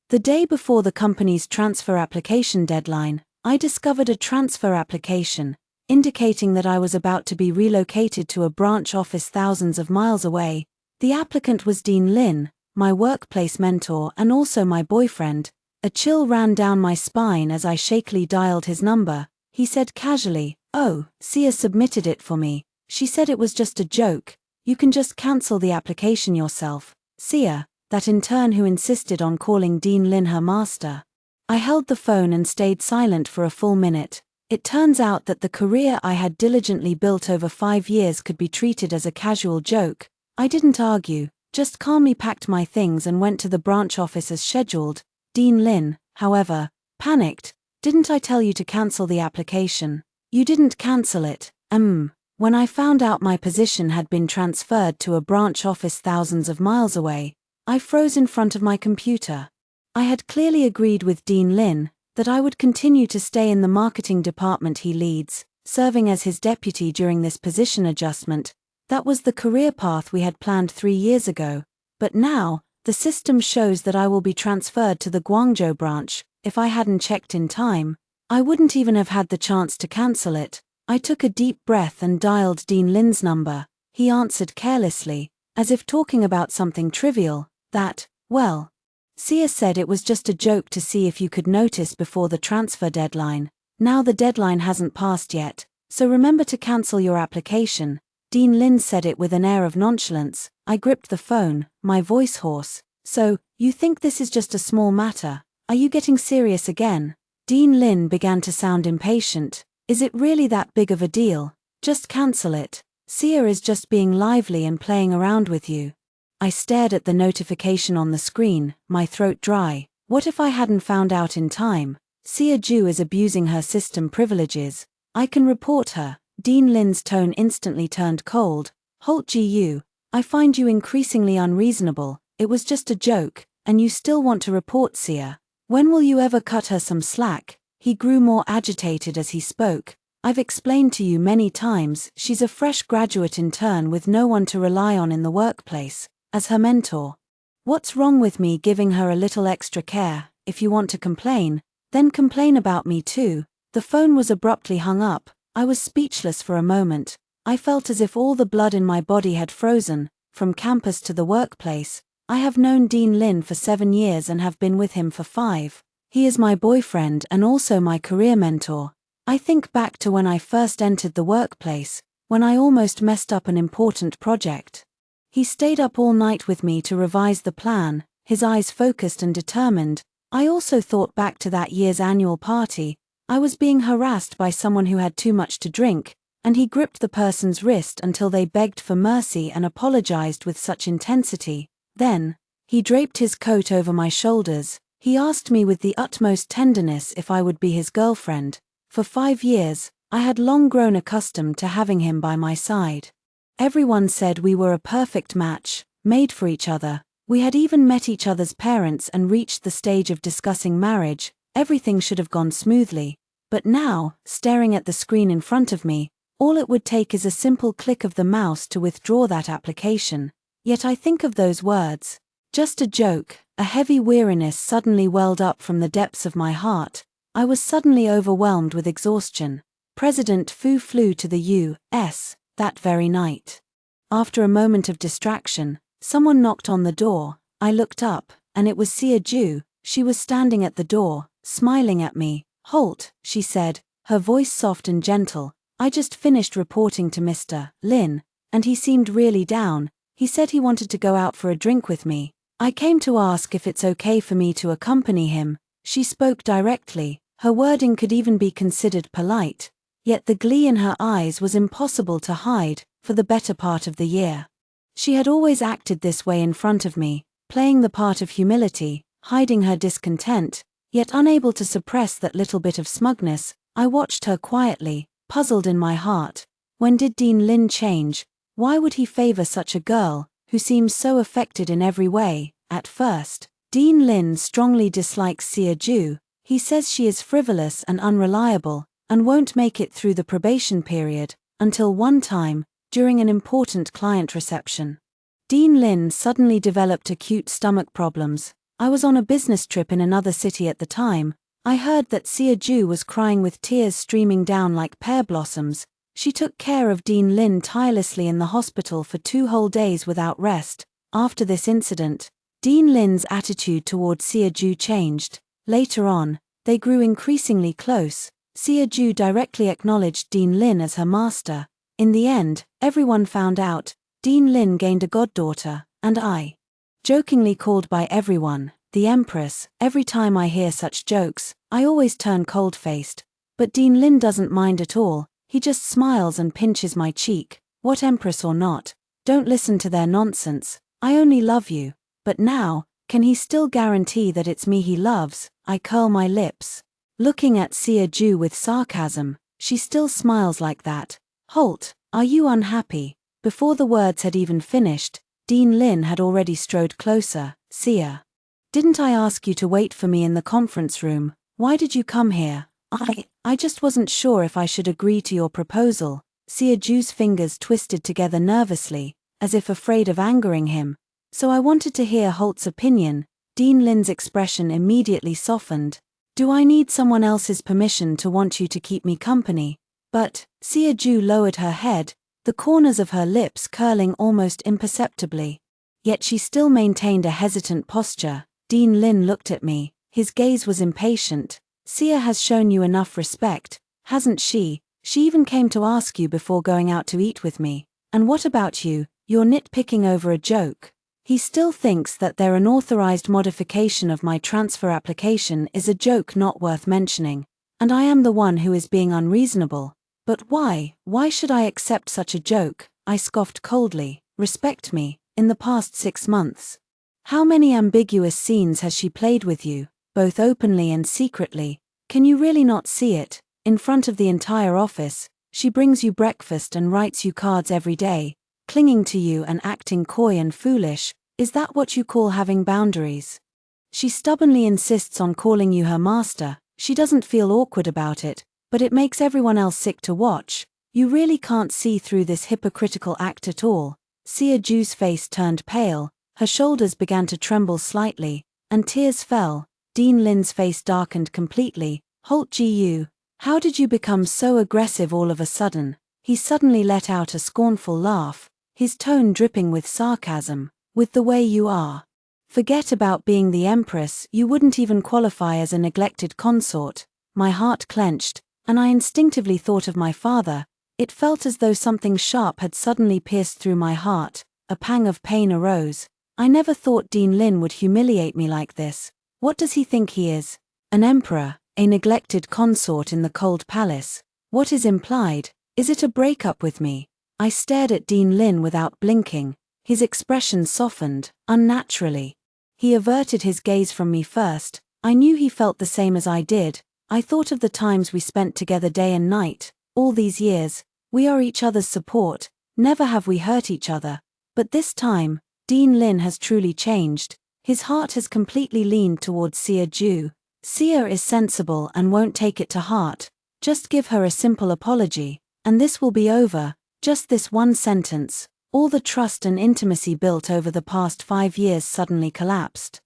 The day before the company's transfer application deadline, I discovered a transfer application, indicating that I was about to be relocated to a branch office thousands of miles away. The applicant was Dean Lin, my workplace mentor and also my boyfriend. A chill ran down my spine as I shakily dialed his number. He said casually, "Oh, Sia submitted it for me. She said it was just a joke. You can just cancel the application yourself." Sia, that intern who insisted on calling Dean Lin her master. I held the phone and stayed silent for a full minute. It turns out that the career I had diligently built over 5 years could be treated as a casual joke. I didn't argue, just calmly packed my things and went to the branch office as scheduled. Dean Lin, however, panicked. "Didn't I tell you to cancel the application?" "You didn't cancel it." When I found out my position had been transferred to a branch office thousands of miles away, I froze in front of my computer. I had clearly agreed with Dean Lin that I would continue to stay in the marketing department he leads, serving as his deputy during this position adjustment. That was the career path we had planned 3 years ago. But now, the system shows that I will be transferred to the Guangzhou branch. If I hadn't checked in time, I wouldn't even have had the chance to cancel it. I took a deep breath and dialed Dean Lin's number. He answered carelessly, as if talking about something trivial. "Well, Sia said it was just a joke to see if you could notice before the transfer deadline. Now the deadline hasn't passed yet, so remember to cancel your application." Dean Lin said it with an air of nonchalance. I gripped the phone, my voice hoarse. "So, you think this is just a small matter? Are you getting serious again?" Dean Lin began to sound impatient. "Is it really that big of a deal? Just cancel it. Sia is just being lively and playing around with you." I stared at the notification on the screen, my throat dry. What if I hadn't found out in time? Sia Ju is abusing her system privileges. I can report her. Dean Lin's tone instantly turned cold. "Halt Gu, I find you increasingly unreasonable. It was just a joke, and you still want to report Sia. When will you ever cut her some slack?" He grew more agitated as he spoke. "I've explained to you many times, she's a fresh graduate intern with no one to rely on in the workplace. As her mentor. What's wrong with me giving her a little extra care? If you want to complain, then complain about me too." The phone was abruptly hung up. I was speechless for a moment. I felt as if all the blood in my body had frozen. From campus to the workplace, I have known Dean Lin for 7 years and have been with him for 5. He is my boyfriend and also my career mentor. I think back to when I first entered the workplace, when I almost messed up an important project. He stayed up all night with me to revise the plan, his eyes focused and determined. I also thought back to that year's annual party. I was being harassed by someone who had too much to drink, and he gripped the person's wrist until they begged for mercy and apologized with such intensity. Then, he draped his coat over my shoulders. He asked me with the utmost tenderness if I would be his girlfriend. For 5 years, I had long grown accustomed to having him by my side. Everyone said we were a perfect match, made for each other. We had even met each other's parents and reached the stage of discussing marriage. Everything should have gone smoothly. But now, staring at the screen in front of me, all it would take is a simple click of the mouse to withdraw that application. Yet I think of those words. Just a joke. A heavy weariness suddenly welled up from the depths of my heart. I was suddenly overwhelmed with exhaustion. President Fu flew to the U.S. that very night. After a moment of distraction, someone knocked on the door. I looked up, and it was Sia Ju. She was standing at the door, smiling at me. "Halt," she said, her voice soft and gentle. "I just finished reporting to Mr. Lin, and he seemed really down. He said he wanted to go out for a drink with me. I came to ask if it's okay for me to accompany him." She spoke directly. Her wording could even be considered polite. Yet the glee in her eyes was impossible to hide. For the better part of the year, she had always acted this way in front of me, playing the part of humility, hiding her discontent, yet unable to suppress that little bit of smugness. I watched her quietly, puzzled in my heart. When did Dean Lin change? Why would he favor such a girl, who seems so affected in every way? At first, Dean Lin strongly dislikes Sia Ju. He says she is frivolous and unreliable, and won't make it through the probation period, until one time, during an important client reception. Dean Lin suddenly developed acute stomach problems. I was on a business trip in another city at the time. I heard that Sia Ju was crying with tears streaming down like pear blossoms. She took care of Dean Lin tirelessly in the hospital for 2 whole days without rest. After this incident, Dean Lin's attitude toward Sia Ju changed. Later on, they grew increasingly close. Sia Ju directly acknowledged Dean Lin as her master. In the end, everyone found out. Dean Lin gained a goddaughter, and I, jokingly called by everyone, the Empress. Every time I hear such jokes, I always turn cold-faced. But Dean Lin doesn't mind at all. He just smiles and pinches my cheek. What Empress or not, don't listen to their nonsense. I only love you. But now, can he still guarantee that it's me he loves? I curl my lips, looking at Sia Ju with sarcasm. She still smiles like that. Holt, are you unhappy? Before the words had even finished, Dean Lin had already strode closer. Sia, didn't I ask you to wait for me in the conference room? Why did you come here? I just wasn't sure if I should agree to your proposal. Sia Ju's fingers twisted together nervously, as if afraid of angering him. So I wanted to hear Holt's opinion. Dean Lin's expression immediately softened. Do I need someone else's permission to want you to keep me company? But, Sia Ju lowered her head, the corners of her lips curling almost imperceptibly. Yet she still maintained a hesitant posture. Dean Lin looked at me. His gaze was impatient. Sia has shown you enough respect, hasn't she? She even came to ask you before going out to eat with me. And what about you? You're nitpicking over a joke. He still thinks that their unauthorized modification of my transfer application is a joke not worth mentioning. And I am the one who is being unreasonable. But why? Why should I accept such a joke? I scoffed coldly. Respect me. In the past 6 months, how many ambiguous scenes has she played with you, both openly and secretly? Can you really not see it? In front of the entire office, she brings you breakfast and writes you cards every day, clinging to you and acting coy and foolish. Is that what you call having boundaries? She stubbornly insists on calling you her master. She doesn't feel awkward about it, but it makes everyone else sick to watch. You really can't see through this hypocritical act at all. Sia Ju's face turned pale, her shoulders began to tremble slightly, and tears fell. Dean Lin's face darkened completely. Holt Gu, how did you become so aggressive all of a sudden? He suddenly let out a scornful laugh, his tone dripping with sarcasm. With the way you are. Forget about being the Empress, you wouldn't even qualify as a neglected consort. My heart clenched, and I instinctively thought of my father. It felt as though something sharp had suddenly pierced through my heart. A pang of pain arose. I never thought Dean Lin would humiliate me like this. What does he think he is? An emperor, a neglected consort in the cold palace. What is implied? Is it a breakup with me? I stared at Dean Lin without blinking. His expression softened, unnaturally. He averted his gaze from me first. I knew he felt the same as I did. I thought of the times we spent together day and night. All these years, we are each other's support. Never have we hurt each other. But this time, Dean Lin has truly changed. His heart has completely leaned towards Sia Ju. Sia is sensible and won't take it to heart. Just give her a simple apology, and this will be over. Just this one sentence. All the trust and intimacy built over the past 5 years suddenly collapsed.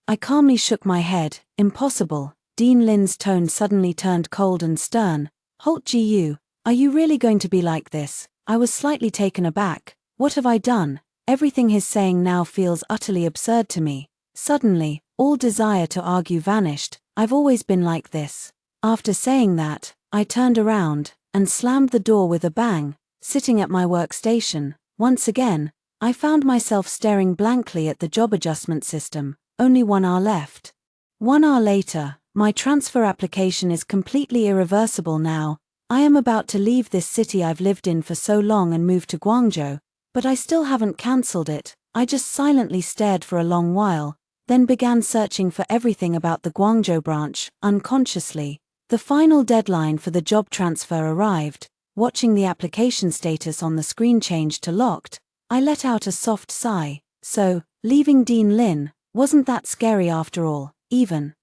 I calmly shook my head. Impossible. Dean Lin's tone suddenly turned cold and stern. Holt Gu, are you really going to be like this? I was slightly taken aback. What have I done? Everything he's saying now feels utterly absurd to me. Suddenly, all desire to argue vanished. I've always been like this. After saying that, I turned around and slammed the door with a bang. Sitting at my workstation, once again, I found myself staring blankly at the job adjustment system. Only 1 hour left. 1 hour later, my transfer application is completely irreversible now. I am about to leave this city I've lived in for so long and move to Guangzhou, but I still haven't cancelled it. I just silently stared for a long while, then began searching for everything about the Guangzhou branch, unconsciously. The final deadline for the job transfer arrived. Watching the application status on the screen change to locked, I let out a soft sigh. So, leaving Dean Lin, wasn't that scary after all, even.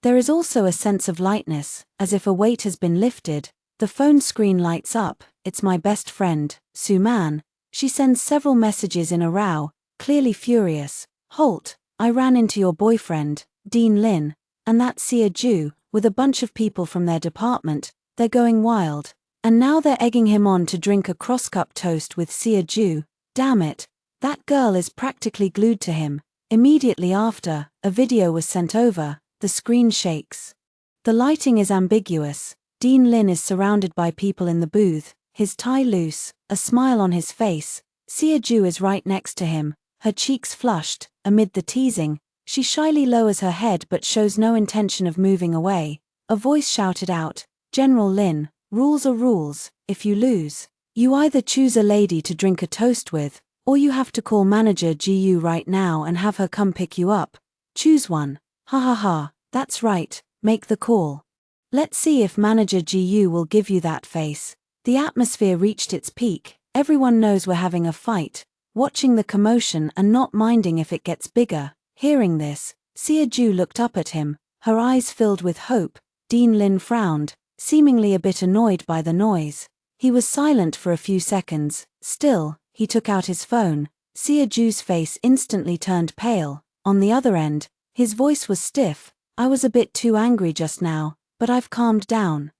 There is also a sense of lightness, as if a weight has been lifted. The phone screen lights up. It's my best friend, Su Man. She sends several messages in a row, clearly furious. Holt, I ran into your boyfriend. Dean Lin, and that Sia Ju, with a bunch of people from their department, they're going wild. And now they're egging him on to drink a cross-cup toast with Sia Ju. Damn it, that girl is practically glued to him. Immediately after, a video was sent over. The screen shakes. The lighting is ambiguous. Dean Lin is surrounded by people in the booth, his tie loose, a smile on his face. Sia Ju is right next to him, her cheeks flushed. Amid the teasing, she shyly lowers her head but shows no intention of moving away. A voice shouted out, "General Lin, rules are rules. If you lose, you either choose a lady to drink a toast with, or you have to call manager GU right now and have her come pick you up. Choose one." Ha ha ha, that's right, make the call. Let's see if manager GU will give you that face. The atmosphere reached its peak. Everyone knows we're having a fight, watching the commotion and not minding if it gets bigger. Hearing this, Sia Ju looked up at him, her eyes filled with hope. Dean Lin frowned, seemingly a bit annoyed by the noise. He was silent for a few seconds. Still, he took out his phone. Sia Ju's face instantly turned pale. On the other end, his voice was stiff. "I was a bit too angry just now, but I've calmed down.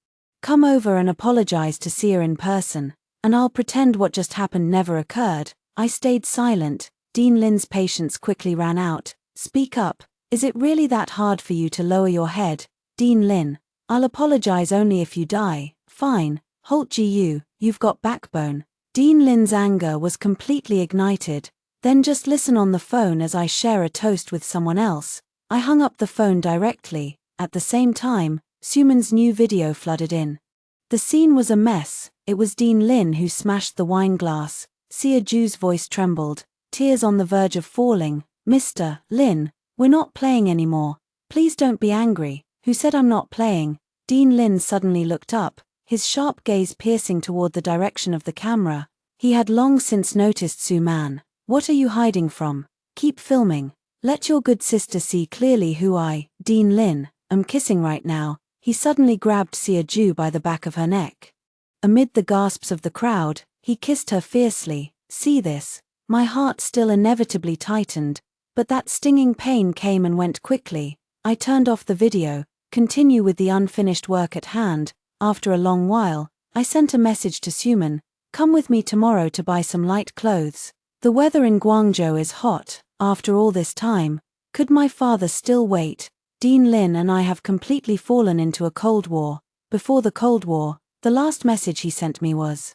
Come over and apologize to Sia in person, and I'll pretend what just happened never occurred." I stayed silent. Dean Lin's patience quickly ran out. "Speak up. Is it really that hard for you to lower your head?" Dean Lin, "I'll apologize only if you die." "Fine, Holt GU, you've got backbone." Dean Lin's anger was completely ignited. "Then just listen on the phone as I share a toast with someone else." I hung up the phone directly. At the same time, Suman's new video flooded in. The scene was a mess. It was Dean Lin who smashed the wine glass. Sia Ju's voice trembled, tears on the verge of falling. "Mr. Lin, we're not playing anymore. Please don't be angry." "Who said I'm not playing?" Dean Lin suddenly looked up, his sharp gaze piercing toward the direction of the camera. He had long since noticed Suman. "What are you hiding from? Keep filming. Let your good sister see clearly who I, Dean Lin, am kissing right now." He suddenly grabbed Sia Ju by the back of her neck. Amid the gasps of the crowd, he kissed her fiercely. "See this?" My heart still inevitably tightened, but that stinging pain came and went quickly. I turned off the video, continue with the unfinished work at hand. After a long while, I sent a message to Suman, "Come with me tomorrow to buy some light clothes. The weather in Guangzhou is hot." After all this time, could my father still wait? Dean Lin and I have completely fallen into a Cold War. Before the Cold War, the last message he sent me was,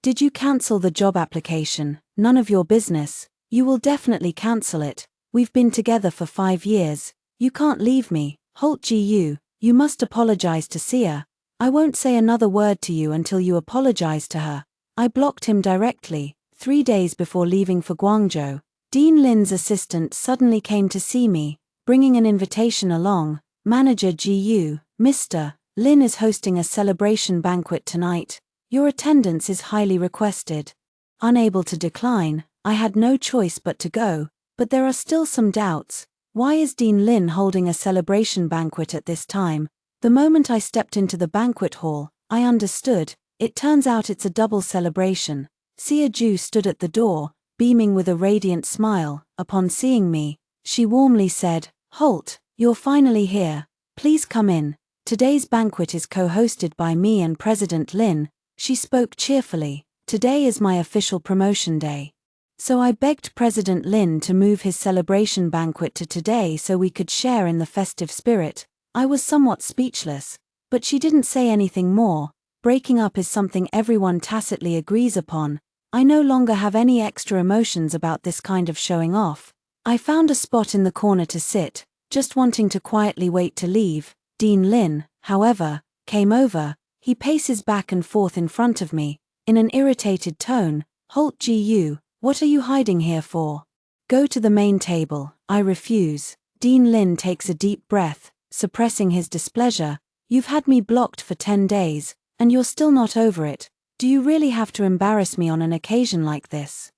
"Did you cancel the job application? None of your business. You will definitely cancel it. We've been together for 5 years. You can't leave me. Holt GU, you must apologize to Sia. I won't say another word to you until you apologize to her." I blocked him directly. 3 days before leaving for Guangzhou, Dean Lin's assistant suddenly came to see me, bringing an invitation along. "Manager GU, Mr. Lin is hosting a celebration banquet tonight. Your attendance is highly requested." Unable to decline, I had no choice but to go, but there are still some doubts. Why is Dean Lin holding a celebration banquet at this time? The moment I stepped into the banquet hall, I understood. It turns out it's a double celebration. Sia Ju stood at the door, beaming with a radiant smile. Upon seeing me, she warmly said, "Holt, you're finally here. Please come in. Today's banquet is co-hosted by me and President Lin." She spoke cheerfully. "Today is my official promotion day. So I begged President Lin to move his celebration banquet to today so we could share in the festive spirit." I was somewhat speechless, but she didn't say anything more. Breaking up is something everyone tacitly agrees upon. I no longer have any extra emotions about this kind of showing off. I found a spot in the corner to sit, just wanting to quietly wait to leave. Dean Lin, however, came over. He paces back and forth in front of me, in an irritated tone. "Holt GU, what are you hiding here for? Go to the main table." I refuse. Dean Lin takes a deep breath, suppressing his displeasure. "You've had me blocked for 10 days, and you're still not over it. Do you really have to embarrass me on an occasion like this?"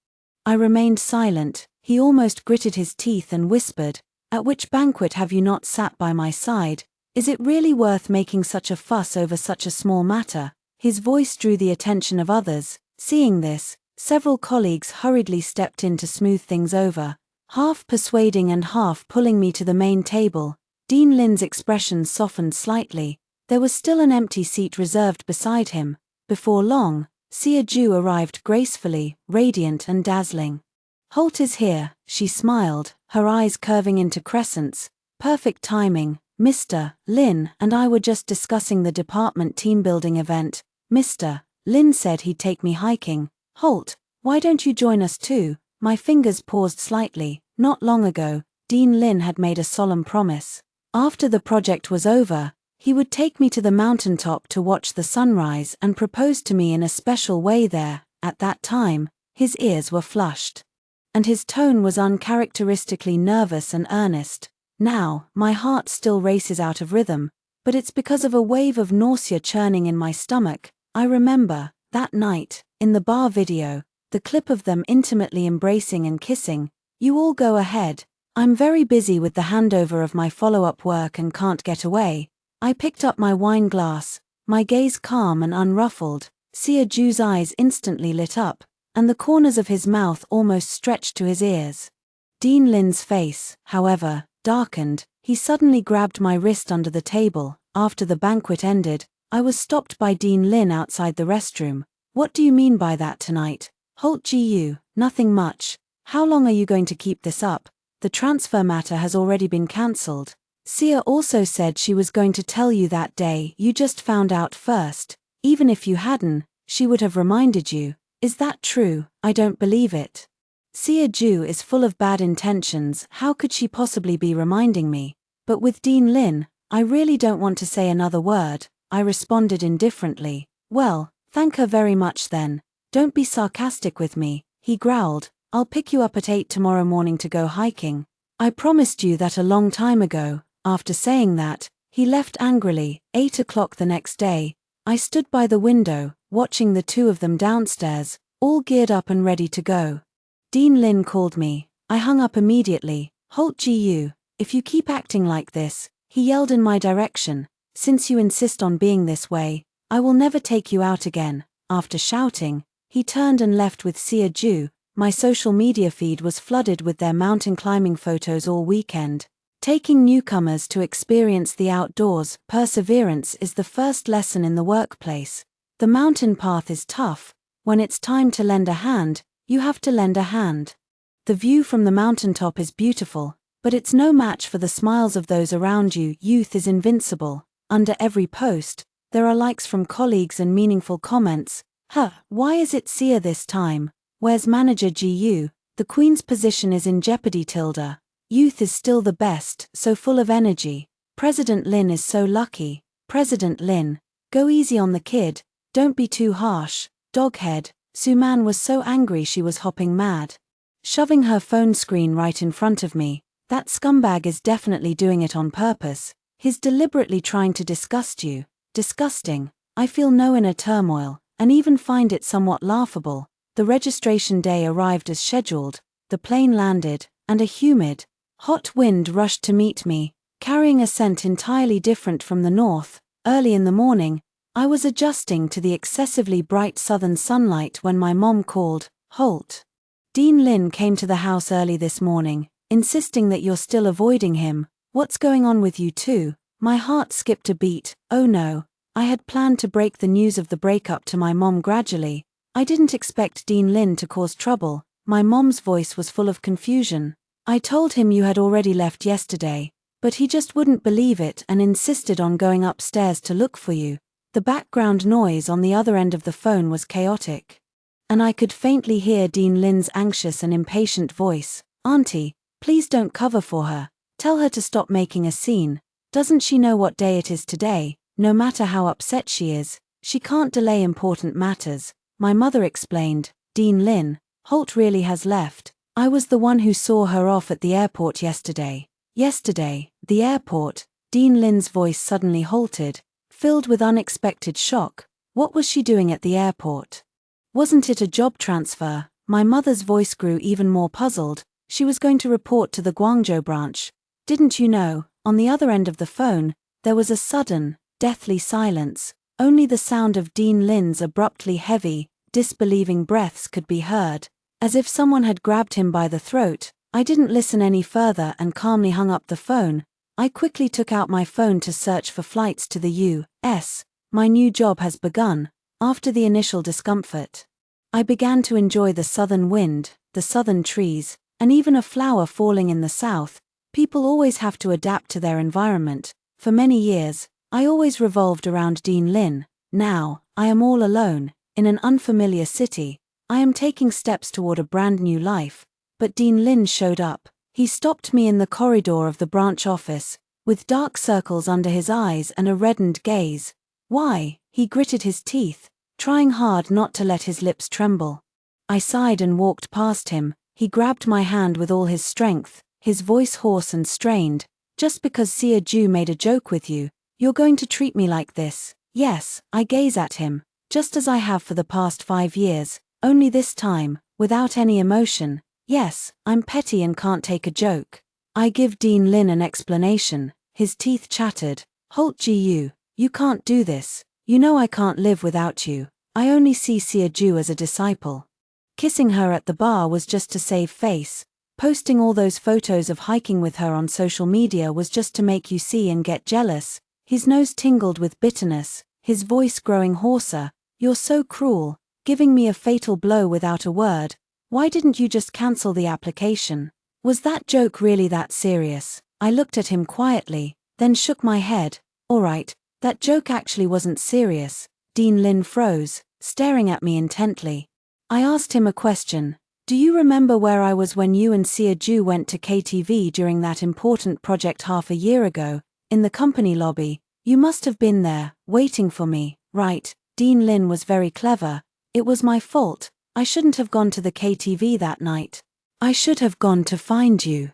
I remained silent. He almost gritted his teeth and whispered, "At which banquet have you not sat by my side? Is it really worth making such a fuss over such a small matter?" His voice drew the attention of others. Seeing this, several colleagues hurriedly stepped in to smooth things over, half persuading and half pulling me to the main table. Dean Lin's expression softened slightly. There was still an empty seat reserved beside him. Before long, Sia Ju arrived gracefully, radiant and dazzling. "Holt is here," she smiled, her eyes curving into crescents. "Perfect timing. Mr. Lin and I were just discussing the department team-building event. Mr. Lin said he'd take me hiking. Holt, why don't you join us too?" My fingers paused slightly. Not long ago, Dean Lin had made a solemn promise. After the project was over, he would take me to the mountaintop to watch the sunrise and propose to me in a special way there. At that time, his ears were flushed. And his tone was uncharacteristically nervous and earnest. Now, my heart still races out of rhythm, but it's because of a wave of nausea churning in my stomach. I remember, that night, in the bar video, the clip of them intimately embracing and kissing. "You all go ahead. I'm very busy with the handover of my follow-up work and can't get away." I picked up my wine glass, my gaze calm and unruffled. Sia Ju's eyes instantly lit up, and the corners of his mouth almost stretched to his ears. Dean Lin's face, however, darkened. He suddenly grabbed my wrist under the table. After the banquet ended, I was stopped by Dean Lin outside the restroom. "What do you mean by that tonight?" "Holt Gu, nothing much. How long are you going to keep this up? The transfer matter has already been cancelled. Sia also said she was going to tell you that day. You just found out first. Even if you hadn't, she would have reminded you. Is that true?" "I don't believe it. Sia Ju is full of bad intentions. How could she possibly be reminding me?" But with Dean Lin, I really don't want to say another word. I responded indifferently. "Well, thank her very much then. Don't be sarcastic with me," he growled. "I'll pick you up at 8 tomorrow morning to go hiking. I promised you that a long time ago." After saying that, he left angrily. 8 o'clock the next day, I stood by the window, watching the two of them downstairs, all geared up and ready to go. Dean Lin called me. I hung up immediately. "Holt Gu, if you keep acting like this," he yelled in my direction, "since you insist on being this way, I will never take you out again." After shouting, he turned and left with Sia Ju. My social media feed was flooded with their mountain climbing photos all weekend. Taking newcomers to experience the outdoors, perseverance is the first lesson in the workplace. The mountain path is tough. When it's time to lend a hand, you have to lend a hand. The view from the mountaintop is beautiful, but it's no match for the smiles of those around you. Youth is invincible. Under every post, there are likes from colleagues and meaningful comments. Why is it Sia this time? Where's manager Gu? The queen's position is in jeopardy. Youth is still the best, so full of energy. President Lin is so lucky. President Lin, go easy on the kid, don't be too harsh. Doghead, Suman was so angry she was hopping mad. Shoving her phone screen right in front of me. That scumbag is definitely doing it on purpose. He's deliberately trying to disgust you. Disgusting. I feel no inner turmoil, and even find it somewhat laughable. The registration day arrived as scheduled. The plane landed, and a humid, hot wind rushed to meet me, carrying a scent entirely different from the north. Early in the morning, I was adjusting to the excessively bright southern sunlight when my mom called. "Holt. Dean Lin came to the house early this morning, insisting that you're still avoiding him. What's going on with you two?" My heart skipped a beat. Oh no, I had planned to break the news of the breakup to my mom gradually. I didn't expect Dean Lin to cause trouble. My mom's voice was full of confusion. "I told him you had already left yesterday, but he just wouldn't believe it and insisted on going upstairs to look for you." The background noise on the other end of the phone was chaotic, and I could faintly hear Dean Lin's anxious and impatient voice. "Auntie, please don't cover for her. Tell her to stop making a scene. Doesn't she know what day it is today? No matter how upset she is, she can't delay important matters." My mother explained. "Dean Lin, Holt really has left. I was the one who saw her off at the airport yesterday." "Yesterday, the airport?" Dean Lin's voice suddenly halted, filled with unexpected shock. What was she doing at the airport? Wasn't it a job transfer? My mother's voice grew even more puzzled. "She was going to report to the Guangzhou branch. Didn't you know?" On the other end of the phone, there was a sudden, deathly silence. Only the sound of Dean Lin's abruptly heavy, disbelieving breaths could be heard, as if someone had grabbed him by the throat. I didn't listen any further and calmly hung up the phone. I quickly took out my phone to search for flights to the U.S. My new job has begun. After the initial discomfort, I began to enjoy the southern wind, the southern trees, and even a flower falling in the south. People always have to adapt to their environment. For many years, I always revolved around Dean Lin. Now, I am all alone, in an unfamiliar city. I am taking steps toward a brand new life. But Dean Lin showed up. He stopped me in the corridor of the branch office, with dark circles under his eyes and a reddened gaze. Why? He gritted his teeth, trying hard not to let his lips tremble. I sighed and walked past him. He grabbed my hand with all his strength, his voice hoarse and strained. Just because Sia Ju made a joke with you, you're going to treat me like this? Yes, I gaze at him, just as I have for the past 5 years, only this time, without any emotion. Yes, I'm petty and can't take a joke. I give Dean Lin an explanation. His teeth chattered. Halt Gu, you can't do this. You know I can't live without you. I only see Sia Ju as a disciple. Kissing her at the bar was just to save face. Posting all those photos of hiking with her on social media was just to make you see and get jealous. His nose tingled with bitterness, his voice growing hoarser. You're so cruel, giving me a fatal blow without a word. Why didn't you just cancel the application? Was that joke really that serious? I looked at him quietly, then shook my head. All right, that joke actually wasn't serious. Dean Lin froze, staring at me intently. I asked him a question. Do you remember where I was when you and Sia Ju went to KTV during that important project half a year ago? In the company lobby. You must have been there, waiting for me, right? Dean Lin was very clever. It was my fault. I shouldn't have gone to the KTV that night. I should have gone to find you.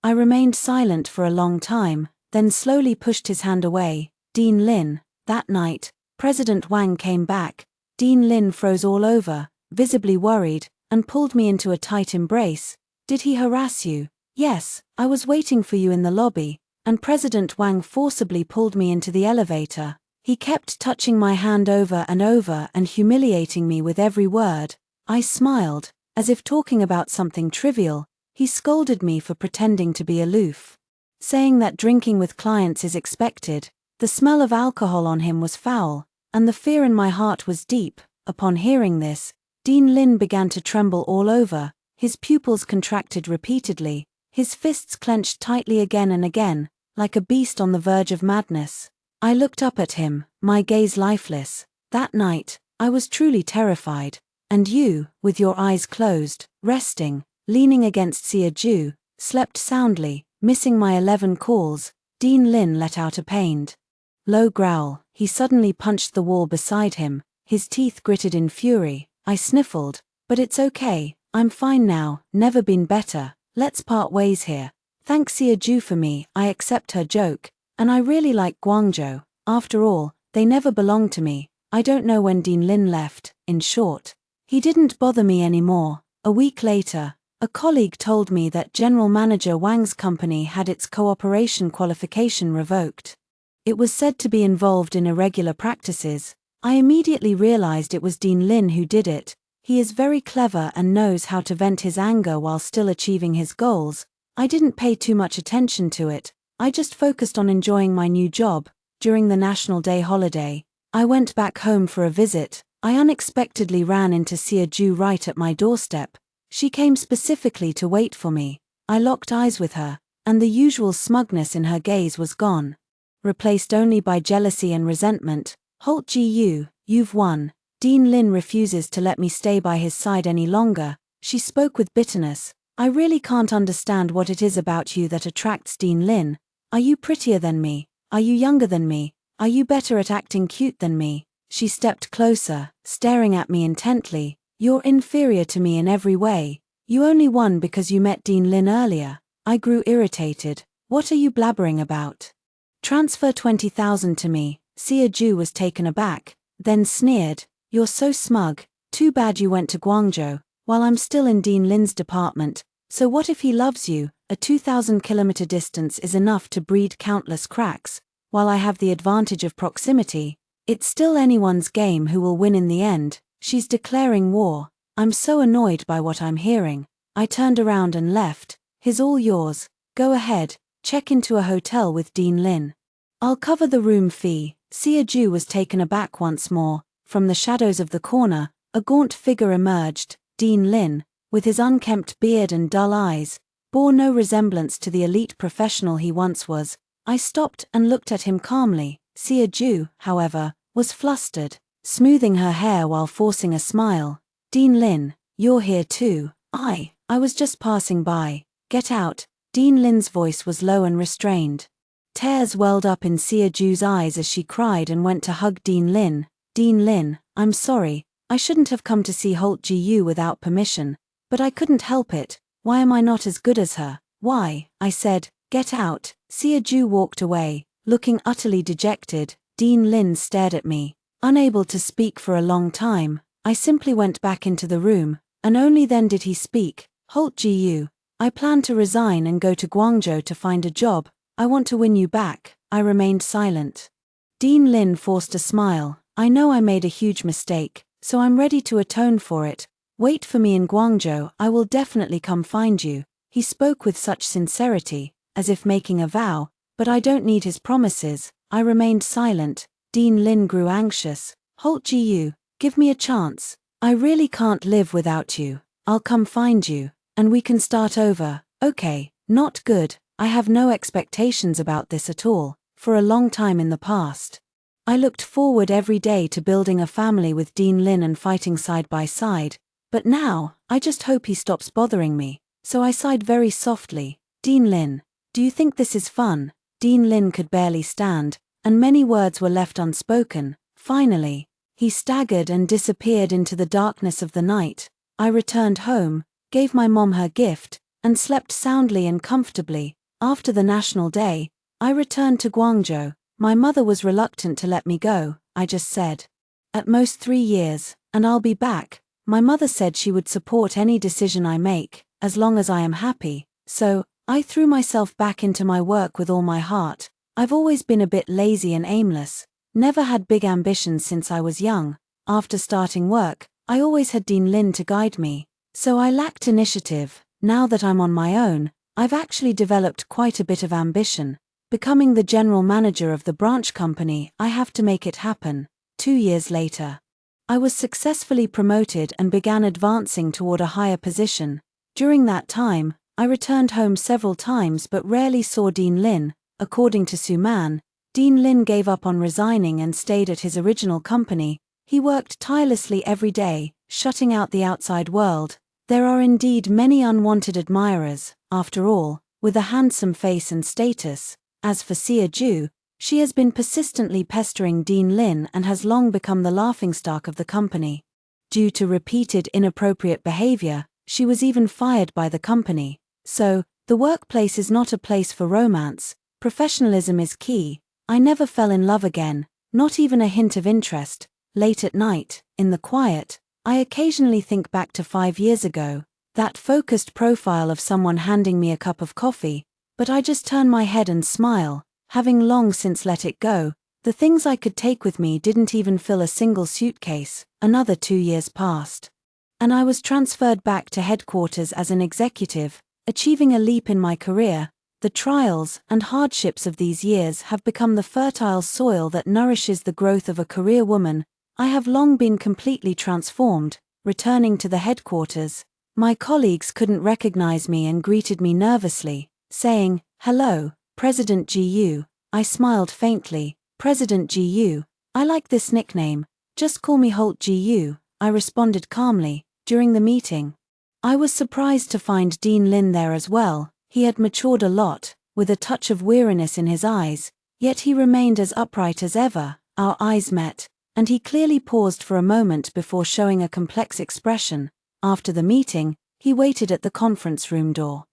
I remained silent for a long time, then slowly pushed his hand away. Dean Lin. That night, President Wang came back. Dean Lin froze all over, visibly worried, and pulled me into a tight embrace. Did he harass you? Yes, I was waiting for you in the lobby, and President Wang forcibly pulled me into the elevator. He kept touching my hand over and over and humiliating me with every word. I smiled, as if talking about something trivial. He scolded me for pretending to be aloof, saying that drinking with clients is expected. The smell of alcohol on him was foul, and the fear in my heart was deep. Upon hearing this, Dean Lin began to tremble all over, his pupils contracted repeatedly, his fists clenched tightly again and again, like a beast on the verge of madness. I looked up at him, my gaze lifeless. That night, I was truly terrified. And you, with your eyes closed, resting, leaning against Sia Ju, slept soundly, missing my 11 calls. Dean Lin let out a pained, low growl. He suddenly punched the wall beside him, his teeth gritted in fury. I sniffled. But it's okay, I'm fine now, never been better. Let's part ways here. Thanks Sia Ju for me, I accept her joke. And I really like Guangzhou. After all, they never belonged to me. I don't know when Dean Lin left. In short, he didn't bother me anymore. A week later, a colleague told me that General Manager Wang's company had its cooperation qualification revoked. It was said to be involved in irregular practices. I immediately realized it was Dean Lin who did it. He is very clever and knows how to vent his anger while still achieving his goals. I didn't pay too much attention to it. I just focused on enjoying my new job. During the National Day holiday, I went back home for a visit. I unexpectedly ran into Sia Ju right at my doorstep. She came specifically to wait for me. I locked eyes with her, and the usual smugness in her gaze was gone, replaced only by jealousy and resentment. Halt Gu, you've won. Dean Lin refuses to let me stay by his side any longer. She spoke with bitterness. I really can't understand what it is about you that attracts Dean Lin. Are you prettier than me? Are you younger than me? Are you better at acting cute than me? She stepped closer, staring at me intently. You're inferior to me in every way. You only won because you met Dean Lin earlier. I grew irritated. What are you blabbering about? Transfer 20,000 to me. Sia Ju was taken aback, then sneered. You're so smug. Too bad you went to Guangzhou, while I'm still in Dean Lin's department. So what if he loves you? A 2,000-kilometer distance is enough to breed countless cracks. While I have the advantage of proximity, it's still anyone's game who will win in the end. She's declaring war. I'm so annoyed by what I'm hearing. I turned around and left. He's all yours. Go ahead, check into a hotel with Dean Lin. I'll cover the room fee. Sia-ju was taken aback once more. From the shadows of the corner, a gaunt figure emerged. Dean Lin, with his unkempt beard and dull eyes, bore no resemblance to the elite professional he once was. I stopped and looked at him calmly. Sia-ju, however, was flustered, smoothing her hair while forcing a smile. Dean Lin, you're here too. I was just passing by. Get out. Dean Lin's voice was low and restrained. Tears welled up in Sia-ju's eyes as she cried and went to hug Dean Lin. Dean Lin, I'm sorry, I shouldn't have come to see Holt Ji-yu without permission, but I couldn't help it. Why am I not as good as her? Why? I said, get out. Sia-ju walked away, looking utterly dejected. Dean Lin stared at me, unable to speak for a long time. I simply went back into the room, and only then did he speak. Holt Ji-yu, I plan to resign and go to Guangzhou to find a job. I want to win you back. I remained silent. Dean Lin forced a smile. I know I made a huge mistake, so I'm ready to atone for it. Wait for me in Guangzhou, I will definitely come find you. He spoke with such sincerity, as if making a vow, but I don't need his promises. I remained silent. Dean Lin grew anxious. Holt Ji-yu, give me a chance. I really can't live without you. I'll come find you, and we can start over. Okay, not good. I have no expectations about this at all. For a long time in the past, I looked forward every day to building a family with Dean Lin and fighting side by side. But now, I just hope he stops bothering me. So I sighed very softly. Dean Lin, do you think this is fun? Dean Lin could barely stand, and many words were left unspoken. Finally, he staggered and disappeared into the darkness of the night. I returned home, gave my mom her gift, and slept soundly and comfortably. After the National Day, I returned to Guangzhou. My mother was reluctant to let me go. I just said, at most 3 years, and I'll be back. My mother said she would support any decision I make, as long as I am happy. So, I threw myself back into my work with all my heart. I've always been a bit lazy and aimless, never had big ambitions since I was young. After starting work, I always had Dean Lin to guide me. So I lacked initiative. Now that I'm on my own, I've actually developed quite a bit of ambition. Becoming the general manager of the branch company, I have to make it happen. 2 years later, I was successfully promoted and began advancing toward a higher position. During that time, I returned home several times but rarely saw Dean Lin. According to Suman, Dean Lin gave up on resigning and stayed at his original company. He worked tirelessly every day, shutting out the outside world. There are indeed many unwanted admirers, after all, with a handsome face and status. As for Sia-ju, she has been persistently pestering Dean Lin and has long become the laughingstock of the company. Due to repeated inappropriate behavior, she was even fired by the company. So, the workplace is not a place for romance. Professionalism is key. I never fell in love again, not even a hint of interest. Late at night, in the quiet, I occasionally think back to 5 years ago, that focused profile of someone handing me a cup of coffee, but I just turn my head and smile, having long since let it go. The things I could take with me didn't even fill a single suitcase. Another 2 years passed, and I was transferred back to headquarters as an executive, achieving a leap in my career. The trials and hardships of these years have become the fertile soil that nourishes the growth of a career woman. I have long been completely transformed. Returning to the headquarters, my colleagues couldn't recognize me and greeted me nervously, saying, "Hello, President Ji-yu." I smiled faintly. "President Ji-yu, I like this nickname. Just call me Holt Ji-yu," I responded calmly. During the meeting, I was surprised to find Dean Lin there as well. He had matured a lot, with a touch of weariness in his eyes, yet he remained as upright as ever. Our eyes met, and he clearly paused for a moment before showing a complex expression. After the meeting, he waited at the conference room door.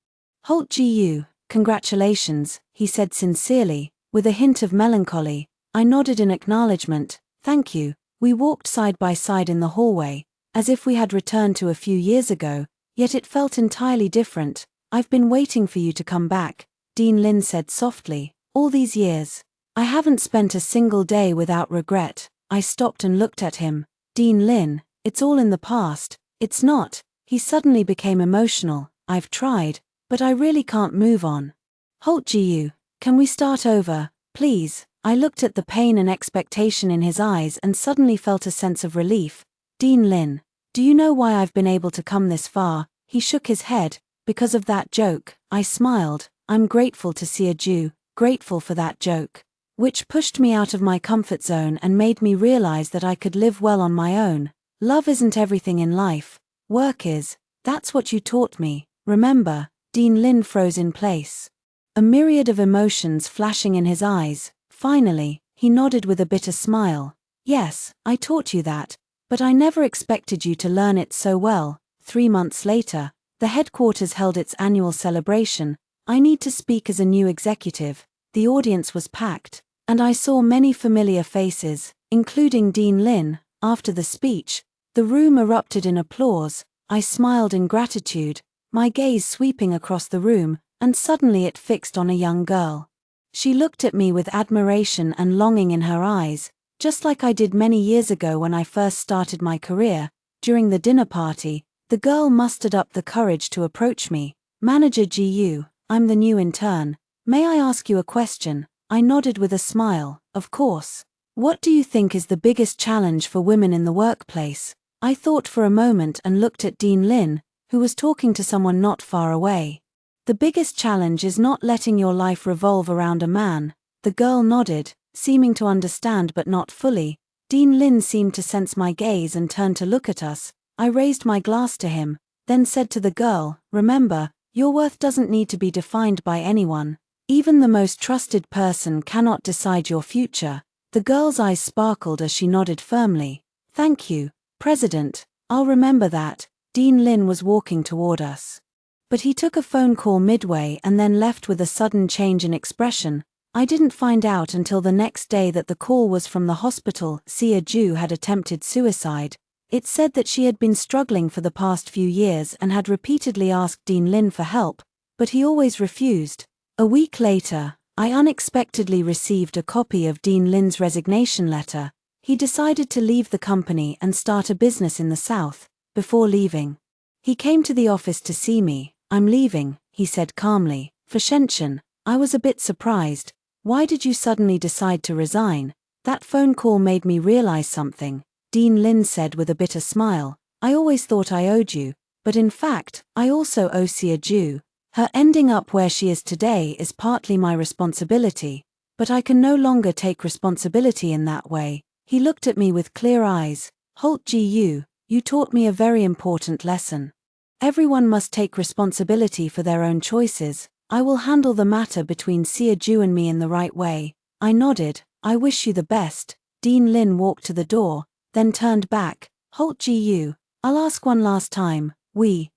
"Holt Ji-yu, congratulations," he said sincerely, with a hint of melancholy. I nodded in acknowledgement. "Thank you." We walked side by side in the hallway, as if we had returned to a few years ago, yet it felt entirely different. "I've been waiting for you to come back," Dean Lin said softly. "All these years, I haven't spent a single day without regret." I stopped and looked at him. "Dean Lin, it's all in the past." "It's not." He suddenly became emotional. "I've tried, but I really can't move on." Halt Ji-yu, can we start over, please? I looked at the pain and expectation in his eyes and suddenly felt a sense of relief. Dean Lin, do you know why I've been able to come this far? He shook his head. Because of that joke. I smiled. I'm grateful to see a Jew, grateful for that joke. Which pushed me out of my comfort zone and made me realize that I could live well on my own. Love isn't everything in life. Work is. That's what you taught me. Remember? Dean Lin froze in place. A myriad of emotions flashing in his eyes. Finally, he nodded with a bitter smile. Yes, I taught you that. But I never expected you to learn it so well. 3 months later, the headquarters held its annual celebration. I need to speak as a new executive. The audience was packed, and I saw many familiar faces, including Dean Lin. After the speech, the room erupted in applause. I smiled in gratitude, my gaze sweeping across the room, and suddenly it fixed on a young girl. She looked at me with admiration and longing in her eyes, just like I did many years ago when I first started my career. During the dinner party, the girl mustered up the courage to approach me. Manager Ji-yu, I'm the new intern. May I ask you a question? I nodded with a smile. Of course. What do you think is the biggest challenge for women in the workplace? I thought for a moment and looked at Dean Lin, who was talking to someone not far away. The biggest challenge is not letting your life revolve around a man. The girl nodded, seeming to understand but not fully. Dean Lin seemed to sense my gaze and turned to look at us. I raised my glass to him, then said to the girl, remember, your worth doesn't need to be defined by anyone. Even the most trusted person cannot decide your future. The girl's eyes sparkled as she nodded firmly. Thank you, President. I'll remember that. Dean Lin was walking toward us. But he took a phone call midway and then left with a sudden change in expression. I didn't find out until the next day that the call was from the hospital. Sia Ju had attempted suicide. It said that she had been struggling for the past few years and had repeatedly asked Dean Lin for help, but he always refused. A week later, I unexpectedly received a copy of Dean Lin's resignation letter. He decided to leave the company and start a business in the South. Before leaving, he came to the office to see me. I'm leaving, he said calmly. For Shenshin, I was a bit surprised. Why did you suddenly decide to resign? That phone call made me realize something. Dean Lin said with a bitter smile. I always thought I owed you, but in fact, I also owe Sia Ju. Her ending up where she is today is partly my responsibility, but I can no longer take responsibility in that way. He looked at me with clear eyes. Halt Ji-yu, you taught me a very important lesson. Everyone must take responsibility for their own choices. I will handle the matter between Sia Ju and me in the right way. I nodded. I wish you the best. Dean Lin walked to the door, then turned back. Halt Ji-yu, I'll ask one last time.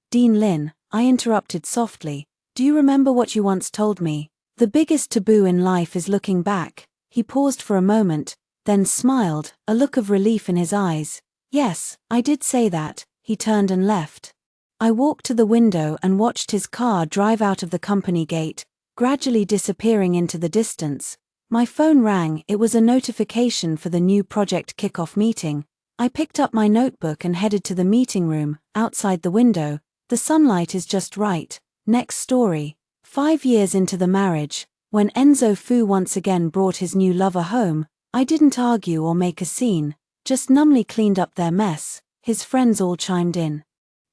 Dean Lin, I interrupted softly. Do you remember what you once told me? The biggest taboo in life is looking back. He paused for a moment, then smiled, a look of relief in his eyes. Yes, I did say that. He turned and left. I walked to the window and watched his car drive out of the company gate, gradually disappearing into the distance. My phone rang. It was a notification for the new project kickoff meeting. I picked up my notebook and headed to the meeting room. Outside the window, the sunlight is just right. Next story. 5 years into the marriage, when Enzo Fu once again brought his new lover home, I didn't argue or make a scene, just numbly cleaned up their mess. His friends all chimed in.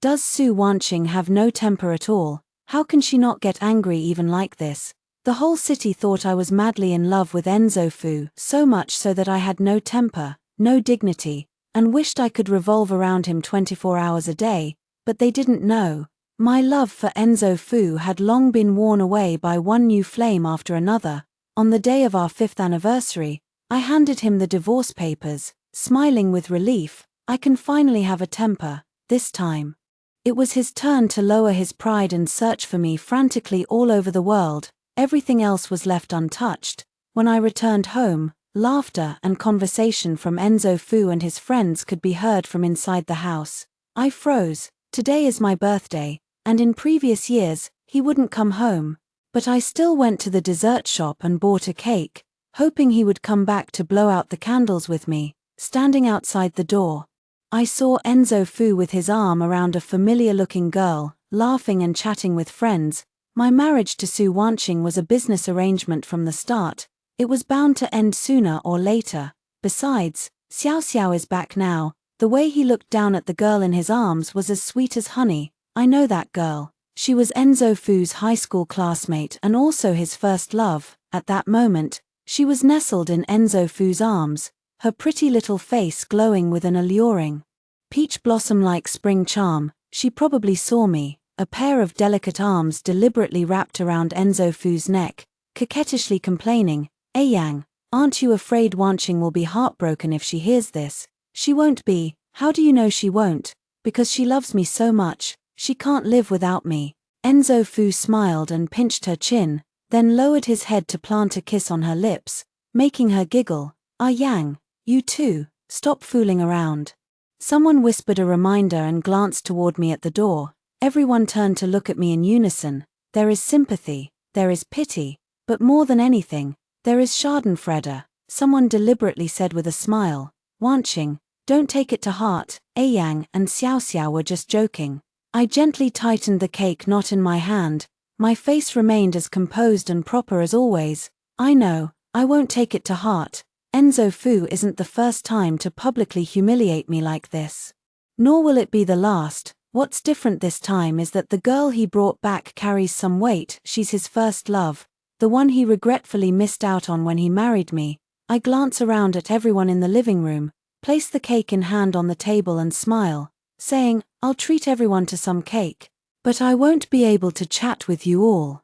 Does Su Wanqing have no temper at all? How can she not get angry even like this? The whole city thought I was madly in love with Enzo Fu, so much so that I had no temper, no dignity, and wished I could revolve around him 24 hours a day, but they didn't know. My love for Enzo Fu had long been worn away by one new flame after another. On the day of our 5th anniversary, I handed him the divorce papers, smiling with relief. I can finally have a temper, this time. It was his turn to lower his pride and search for me frantically all over the world. Everything else was left untouched. When I returned home, laughter and conversation from Enzo Fu and his friends could be heard from inside the house. I froze. Today is my birthday, and in previous years, he wouldn't come home. But I still went to the dessert shop and bought a cake, hoping he would come back to blow out the candles with me. Standing outside the door, I saw Enzo Fu with his arm around a familiar-looking girl, laughing and chatting with friends. My marriage to Su Wanqing was a business arrangement from the start. It was bound to end sooner or later. Besides, Xiao Xiao is back now. The way he looked down at the girl in his arms was as sweet as honey. I know that girl. She was Enzo Fu's high school classmate and also his first love. At that moment, she was nestled in Enzo Fu's arms, her pretty little face glowing with an alluring, peach blossom-like spring charm. She probably saw me, a pair of delicate arms deliberately wrapped around Enzo Fu's neck, coquettishly complaining, Yang, aren't you afraid Wanqing will be heartbroken if she hears this? She won't be. How do you know she won't? Because she loves me so much, she can't live without me. Enzo Fu smiled and pinched her chin, then lowered his head to plant a kiss on her lips, making her giggle. Ah Yang, you too, stop fooling around. Someone whispered a reminder and glanced toward me at the door. Everyone turned to look at me in unison. There is sympathy, there is pity, but more than anything, there is schadenfreude, someone deliberately said with a smile. Wanqing, don't take it to heart, Yang and Xiao Xiao were just joking. I gently tightened the cake knot in my hand. My face remained as composed and proper as always. I know, I won't take it to heart. Enzo Fu isn't the first time to publicly humiliate me like this. Nor will it be the last. What's different this time is that the girl he brought back carries some weight. She's his first love, the one he regretfully missed out on when he married me. I glance around at everyone in the living room, place the cake in hand on the table and smile, saying, I'll treat everyone to some cake. But I won't be able to chat with you all.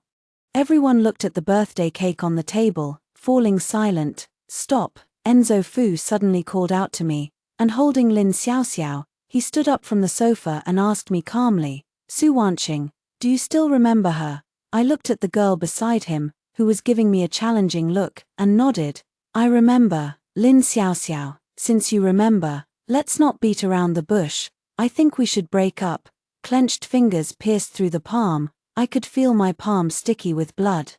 Everyone looked at the birthday cake on the table, falling silent. Stop, Enzo Fu suddenly called out to me, and holding Lin Xiaoxiao, he stood up from the sofa and asked me calmly, Su Wanqing, do you still remember her? I looked at the girl beside him, who was giving me a challenging look, and nodded. I remember, Lin Xiaoxiao. Since you remember, let's not beat around the bush. I think we should break up. Clenched fingers pierced through the palm. I could feel my palm sticky with blood.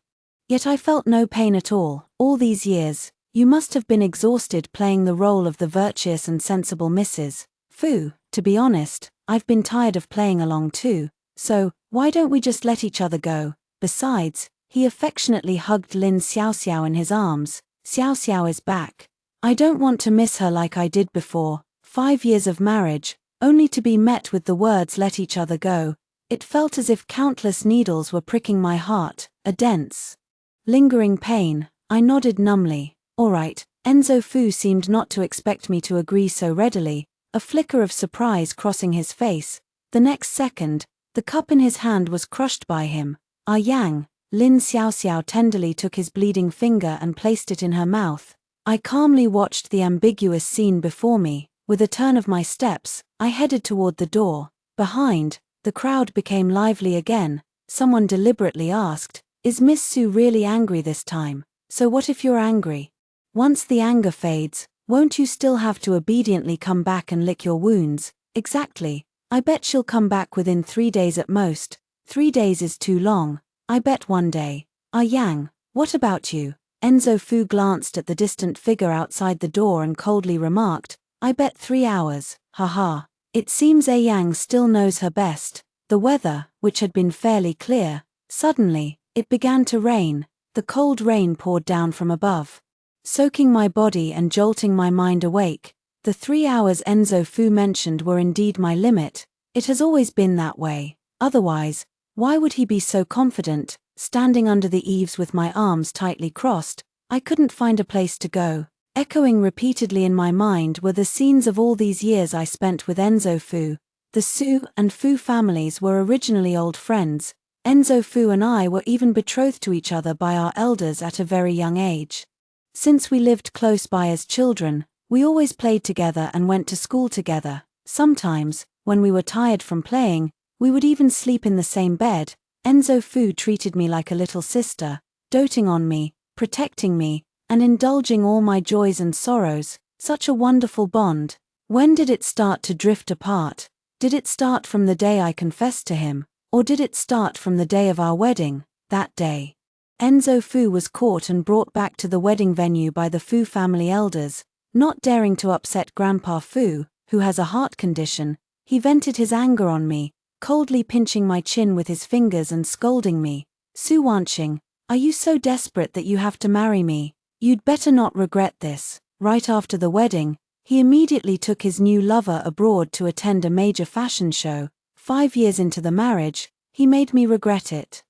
Yet I felt no pain at all these years. You must have been exhausted playing the role of the virtuous and sensible Mrs. Fu. To be honest, I've been tired of playing along too, so why don't we just let each other go? Besides, he affectionately hugged Lin Xiaoxiao in his arms. Xiao Xiao is back. I don't want to miss her like I did before. 5 years of marriage, only to be met with the words let each other go. It felt as if countless needles were pricking my heart, a dense, lingering pain. I nodded numbly. All right. Enzo Fu seemed not to expect me to agree so readily, a flicker of surprise crossing his face. The next second, the cup in his hand was crushed by him. Ah Yang, Lin Xiaoxiao tenderly took his bleeding finger and placed it in her mouth. I calmly watched the ambiguous scene before me. With a turn of my steps, I headed toward the door. Behind, the crowd became lively again. Someone deliberately asked, is Miss Su really angry this time? So what if you're angry? Once the anger fades, won't you still have to obediently come back and lick your wounds? Exactly. I bet she'll come back within 3 days at most. 3 days is too long. I bet 1 day. Ah Yang, what about you? Enzo Fu glanced at the distant figure outside the door and coldly remarked, I bet 3 hours, haha. It seems Yang still knows her best. The weather, which had been fairly clear, suddenly, it began to rain. The cold rain poured down from above, soaking my body and jolting my mind awake. The 3 hours Enzo Fu mentioned were indeed my limit. It has always been that way. Otherwise, why would he be so confident? Standing under the eaves with my arms tightly crossed, I couldn't find a place to go. Echoing repeatedly in my mind were the scenes of all these years I spent with Enzo Fu. The Su and Fu families were originally old friends. Enzo Fu and I were even betrothed to each other by our elders at a very young age. Since we lived close by as children, we always played together and went to school together. Sometimes, when we were tired from playing, we would even sleep in the same bed. Enzo Fu treated me like a little sister, doting on me, protecting me, and indulging all my joys and sorrows. Such a wonderful bond. When did it start to drift apart? Did it start from the day I confessed to him, or did it start from the day of our wedding? That day, Enzo Fu was caught and brought back to the wedding venue by the Fu family elders. Not daring to upset Grandpa Fu, who has a heart condition, he vented his anger on me, coldly pinching my chin with his fingers and scolding me. Su Wanqing, are you so desperate that you have to marry me? You'd better not regret this. Right after the wedding, he immediately took his new lover abroad to attend a major fashion show. 5 years into the marriage, he made me regret it.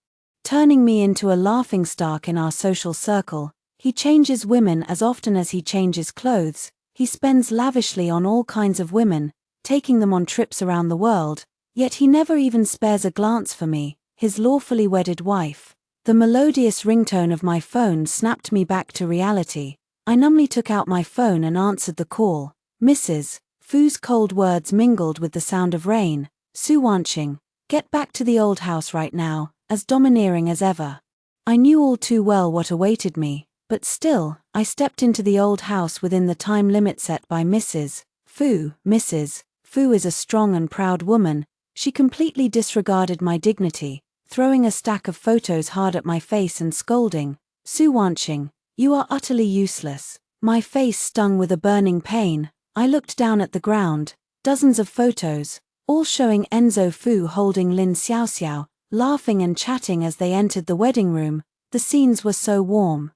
Turning me into a laughingstock in our social circle, he changes women as often as he changes clothes. He spends lavishly on all kinds of women, taking them on trips around the world, yet he never even spares a glance for me, his lawfully wedded wife. The melodious ringtone of my phone snapped me back to reality. I numbly took out my phone and answered the call. Mrs. Fu's cold words mingled with the sound of rain. Su Wanqing, get back to the old house right now, as domineering as ever. I knew all too well what awaited me, but still, I stepped into the old house within the time limit set by Mrs. Fu. Mrs. Fu is a strong and proud woman. She completely disregarded my dignity, throwing a stack of photos hard at my face and scolding, Su Wanqing, you are utterly useless. My face stung with a burning pain. I looked down at the ground. Dozens of photos, all showing Enzo Fu holding Lin Xiaoxiao, laughing and chatting as they entered the wedding room. The scenes were so warm.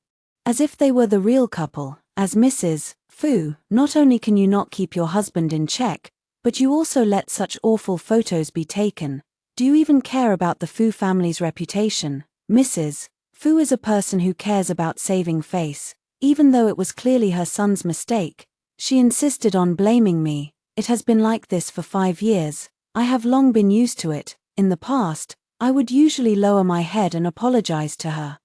As if they were the real couple. As Mrs. Fu, not only can you not keep your husband in check, but you also let such awful photos be taken. Do you even care about the Fu family's reputation? Mrs. Fu is a person who cares about saving face. Even though it was clearly her son's mistake, she insisted on blaming me. It has been like this for 5 years. I have long been used to it. In the past, I would usually lower my head and apologize to her,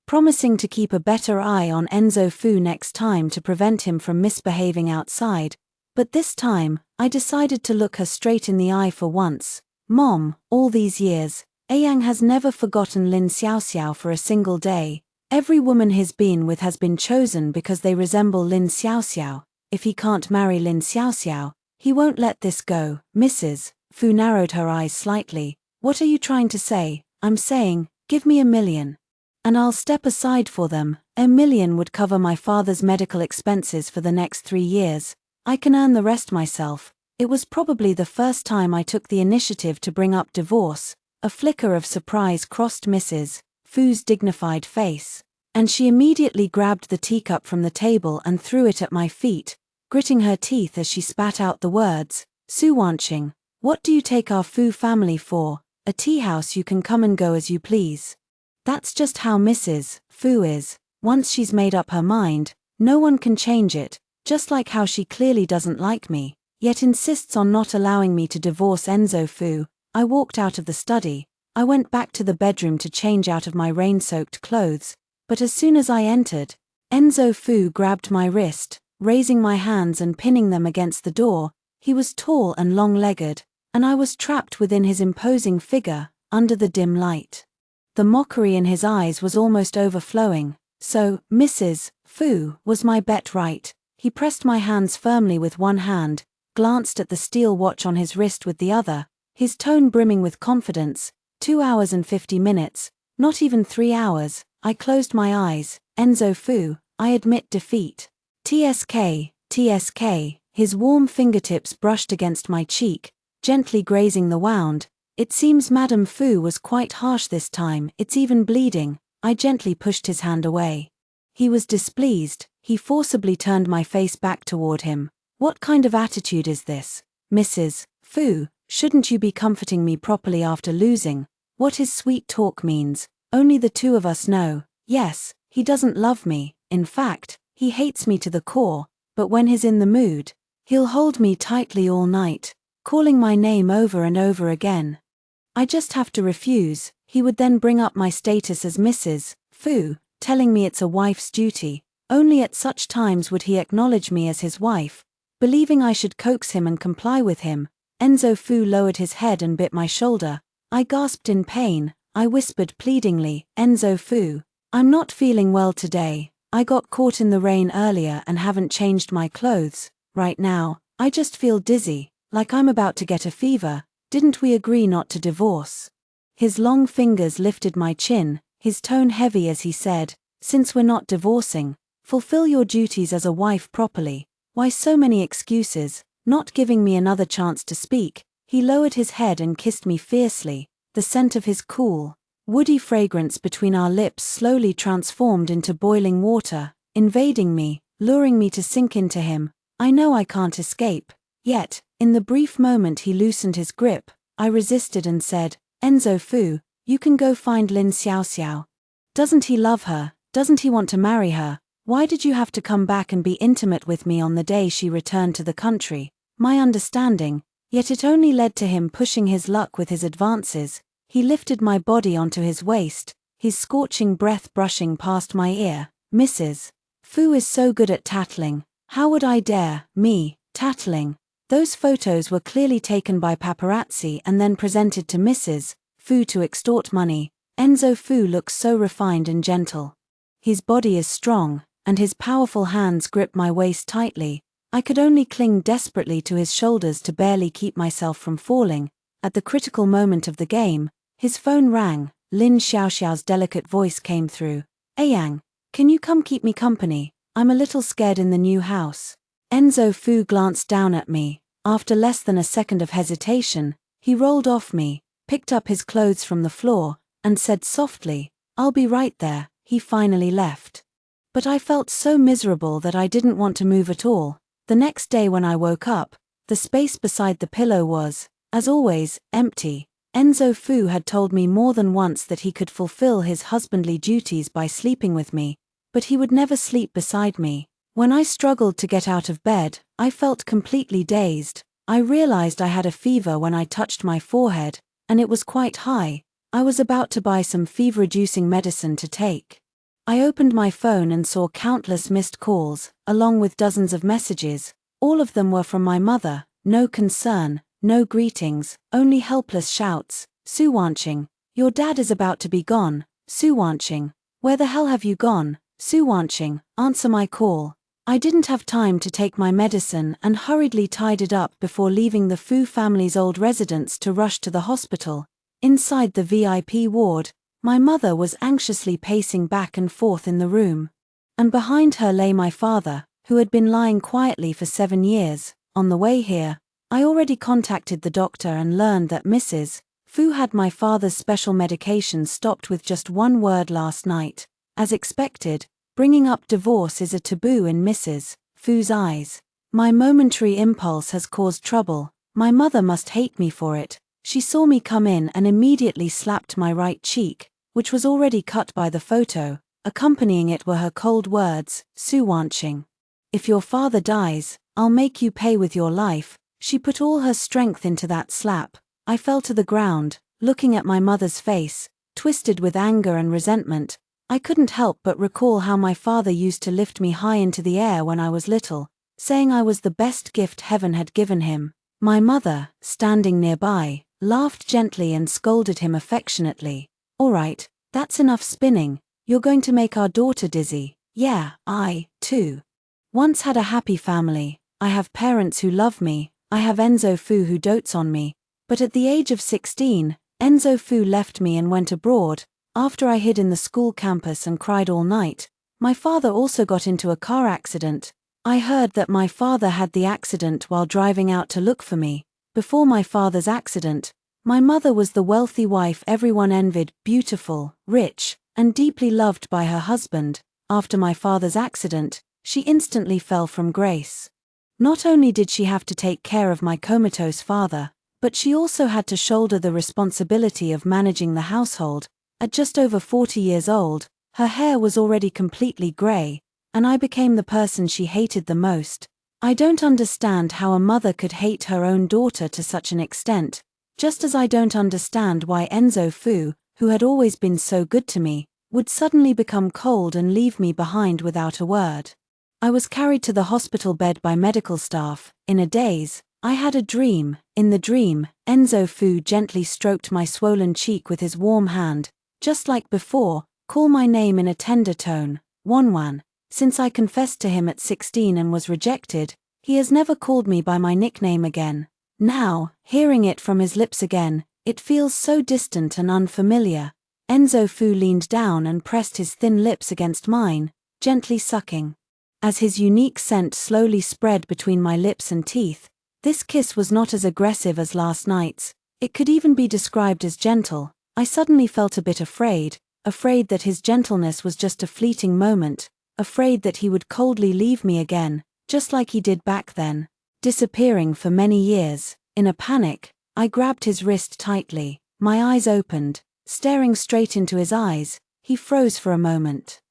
promising to keep a better eye on Enzo Fu next time to prevent him from misbehaving outside. But this time, I decided to look her straight in the eye for once. Mom, all these years, Yang has never forgotten Lin Xiaoxiao for a single day. Every woman he's been with has been chosen because they resemble Lin Xiaoxiao. If he can't marry Lin Xiaoxiao, he won't let this go. Mrs. Fu narrowed her eyes slightly. What are you trying to say? I'm saying, give me $1 million. And I'll step aside for them. $1 million would cover my father's medical expenses for the next 3 years. I can earn the rest myself. It was probably the first time I took the initiative to bring up divorce. A flicker of surprise crossed Mrs. Fu's dignified face, and she immediately grabbed the teacup from the table and threw it at my feet, gritting her teeth as she spat out the words, Su Wanqing, what do you take our Fu family for? A tea house you can come and go as you please. That's just how Mrs. Fu is. Once she's made up her mind, no one can change it, just like how she clearly doesn't like me, yet insists on not allowing me to divorce Enzo Fu. I walked out of the study. I went back to the bedroom to change out of my rain-soaked clothes, but as soon as I entered, Enzo Fu grabbed my wrist, raising my hands and pinning them against the door. He was tall and long-legged, and I was trapped within his imposing figure, under the dim light. The mockery in his eyes was almost overflowing. So, Mrs. Fu, was my bet right? He pressed my hands firmly with one hand, glanced at the steel watch on his wrist with the other, his tone brimming with confidence. 2 hours and 50 minutes, not even 3 hours. I closed my eyes. Enzo Fu, I admit defeat. TSK, TSK, his warm fingertips brushed against my cheek, gently grazing the wound. It seems Madame Fu was quite harsh this time, it's even bleeding. I gently pushed his hand away. He was displeased. He forcibly turned my face back toward him. What kind of attitude is this? Mrs. Fu, shouldn't you be comforting me properly after losing? What his sweet talk means, only the two of us know. Yes, he doesn't love me. In fact, he hates me to the core, but when he's in the mood, he'll hold me tightly all night, calling my name over and over again. I just have to refuse. He would then bring up my status as Mrs. Fu, telling me it's a wife's duty. Only at such times would he acknowledge me as his wife. Believing I should coax him and comply with him, Enzo Fu lowered his head and bit my shoulder. I gasped in pain. I whispered pleadingly, Enzo Fu, I'm not feeling well today. I got caught in the rain earlier and haven't changed my clothes. Right now, I just feel dizzy, like I'm about to get a fever. Didn't we agree not to divorce? His long fingers lifted my chin, his tone heavy as he said, since we're not divorcing, fulfill your duties as a wife properly. Why so many excuses? Not giving me another chance to speak, he lowered his head and kissed me fiercely. The scent of his cool, woody fragrance between our lips slowly transformed into boiling water, invading me, luring me to sink into him. I know I can't escape. Yet, in the brief moment he loosened his grip, I resisted and said, "Enzo Fu, you can go find Lin Xiaoxiao. Doesn't he love her? Doesn't he want to marry her? Why did you have to come back and be intimate with me on the day she returned to the country?" My understanding, yet it only led to him pushing his luck with his advances. He lifted my body onto his waist, his scorching breath brushing past my ear. "Mrs. Fu is so good at tattling. How would I dare, me, tattling?" Those photos were clearly taken by paparazzi and then presented to Mrs. Fu to extort money. Enzo Fu looks so refined and gentle. His body is strong, and his powerful hands grip my waist tightly. I could only cling desperately to his shoulders to barely keep myself from falling. At the critical moment of the game, his phone rang. Lin Xiaoxiao's delicate voice came through. "Yang, can you come keep me company? I'm a little scared in the new house." Enzo Fu glanced down at me. After less than a second of hesitation, he rolled off me, picked up his clothes from the floor, and said softly, "I'll be right there." He finally left. But I felt so miserable that I didn't want to move at all. The next day when I woke up, the space beside the pillow was, as always, empty. Enzo Fu had told me more than once that he could fulfill his husbandly duties by sleeping with me, but he would never sleep beside me. When I struggled to get out of bed, I felt completely dazed. I realized I had a fever when I touched my forehead, and it was quite high. I was about to buy some fever-reducing medicine to take. I opened my phone and saw countless missed calls, along with dozens of messages. All of them were from my mother. No concern, no greetings, only helpless shouts. "Su Wanqing, your dad is about to be gone. Su Wanqing, where the hell have you gone? Su Wanqing, answer my call." I didn't have time to take my medicine and hurriedly tied it up before leaving the Fu family's old residence to rush to the hospital. Inside the VIP ward, my mother was anxiously pacing back and forth in the room. And behind her lay my father, who had been lying quietly for 7 years. On the way here, I already contacted the doctor and learned that Mrs. Fu had my father's special medication stopped with just one word last night. As expected, bringing up divorce is a taboo in Mrs. Fu's eyes. My momentary impulse has caused trouble. My mother must hate me for it. She saw me come in and immediately slapped my right cheek, which was already cut by the photo. Accompanying it were her cold words, "Su Wanqing, if your father dies, I'll make you pay with your life." She put all her strength into that slap. I fell to the ground, looking at my mother's face, twisted with anger and resentment. I couldn't help but recall how my father used to lift me high into the air when I was little, saying I was the best gift heaven had given him. My mother, standing nearby, laughed gently and scolded him affectionately. "All right, that's enough spinning. You're going to make our daughter dizzy." Yeah, I, too, once had a happy family. I have parents who love me. I have Enzo Fu who dotes on me. But at the age of 16, Enzo Fu left me and went abroad. After I hid in the school campus and cried all night, my father also got into a car accident. I heard that my father had the accident while driving out to look for me. Before my father's accident, my mother was the wealthy wife everyone envied, beautiful, rich, and deeply loved by her husband. After my father's accident, she instantly fell from grace. Not only did she have to take care of my comatose father, but she also had to shoulder the responsibility of managing the household. At just over 40 years old, her hair was already completely grey, and I became the person she hated the most. I don't understand how a mother could hate her own daughter to such an extent, just as I don't understand why Enzo Fu, who had always been so good to me, would suddenly become cold and leave me behind without a word. I was carried to the hospital bed by medical staff. In a daze, I had a dream. In the dream, Enzo Fu gently stroked my swollen cheek with his warm hand. Just like before, call my name in a tender tone, Wanwan. Since I confessed to him at 16 and was rejected, he has never called me by my nickname again. Now, hearing it from his lips again, it feels so distant and unfamiliar. Enzo Fu leaned down and pressed his thin lips against mine, gently sucking. As his unique scent slowly spread between my lips and teeth, this kiss was not as aggressive as last night's. It could even be described as gentle. I suddenly felt a bit afraid that his gentleness was just a fleeting moment, afraid that he would coldly leave me again, just like he did back then, disappearing for many years. In a panic, I grabbed his wrist tightly, my eyes opened, staring straight into his eyes. He froze for a moment.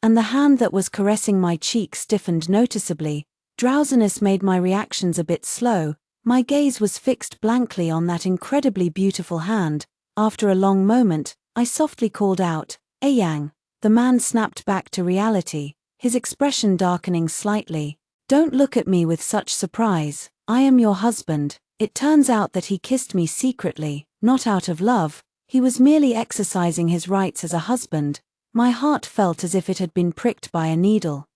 And the hand that was caressing my cheek stiffened noticeably. Drowsiness made my reactions a bit slow. My gaze was fixed blankly on that incredibly beautiful hand. After a long moment, I softly called out, "Yang." The man snapped back to reality, his expression darkening slightly. "Don't look at me with such surprise. I am your husband." It turns out that he kissed me secretly, not out of love. He was merely exercising his rights as a husband. My heart felt as if it had been pricked by a needle.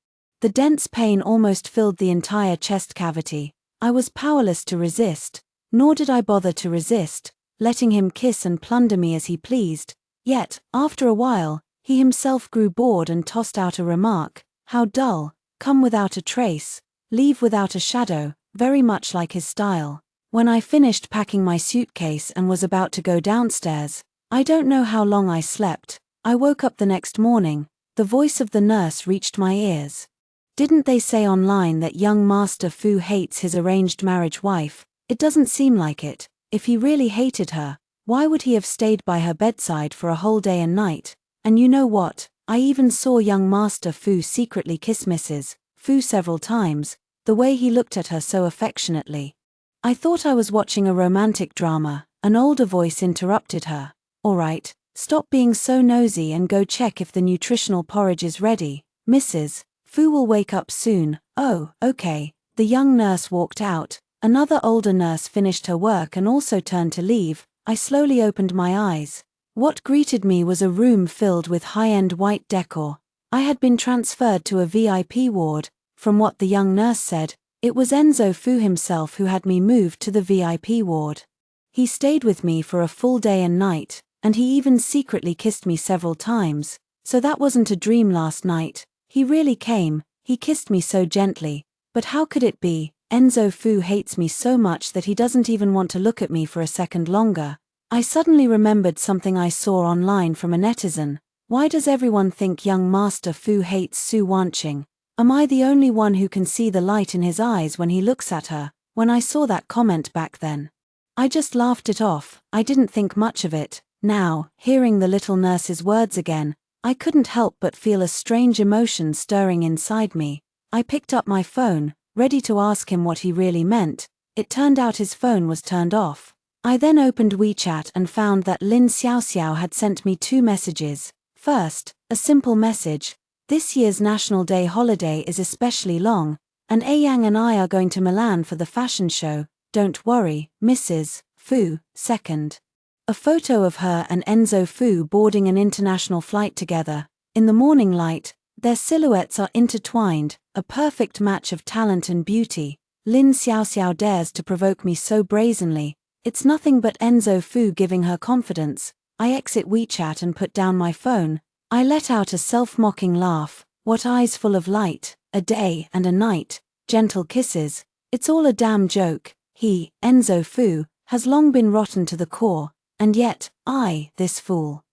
The dense pain almost filled the entire chest cavity. I was powerless to resist, nor did I bother to resist, letting him kiss and plunder me as he pleased. Yet, after a while, he himself grew bored and tossed out a remark, "How dull, come without a trace, leave without a shadow," very much like his style. When I finished packing my suitcase and was about to go downstairs, I don't know how long I slept. I woke up the next morning. The voice of the nurse reached my ears. "Didn't they say online that young Master Fu hates his arranged marriage wife? It doesn't seem like it. If he really hated her, why would he have stayed by her bedside for a whole day and night? And you know what? I even saw young Master Fu secretly kiss Mrs. Fu several times, the way he looked at her so affectionately." I thought I was watching a romantic drama. An older voice interrupted her. "All right, stop being so nosy and go check if the nutritional porridge is ready. Mrs. Fu will wake up soon." "Oh, okay." The young nurse walked out. Another older nurse finished her work and also turned to leave. I slowly opened my eyes. What greeted me was a room filled with high-end white decor. I had been transferred to a VIP ward. From what the young nurse said, it was Enzo Fu himself who had me moved to the VIP ward. He stayed with me for a full day and night, and he even secretly kissed me several times. So that wasn't a dream last night. He really came. He kissed me so gently. But how could it be? Enzo Fu hates me so much that he doesn't even want to look at me for a second longer. I suddenly remembered something I saw online from a netizen. Why does everyone think young Master Fu hates Su Wanqing? Am I the only one who can see the light in his eyes when he looks at her? When I saw that comment back then, I just laughed it off. I didn't think much of it. Now, hearing the little nurse's words again, I couldn't help but feel a strange emotion stirring inside me. I picked up my phone, ready to ask him what he really meant. It turned out his phone was turned off. I then opened WeChat and found that Lin Xiaoxiao had sent me 2 messages. First, a simple message. "This year's National Day holiday is especially long, and Yang and I are going to Milan for the fashion show. Don't worry, Mrs. Fu." Second, a photo of her and Enzo Fu boarding an international flight together. In the morning light, their silhouettes are intertwined, a perfect match of talent and beauty. Lin Xiaoxiao dares to provoke me so brazenly. It's nothing but Enzo Fu giving her confidence. I exit WeChat and put down my phone. I let out a self-mocking laugh. What eyes full of light, a day and a night, gentle kisses. It's all a damn joke. He, Enzo Fu, has long been rotten to the core, and yet, I, this fool,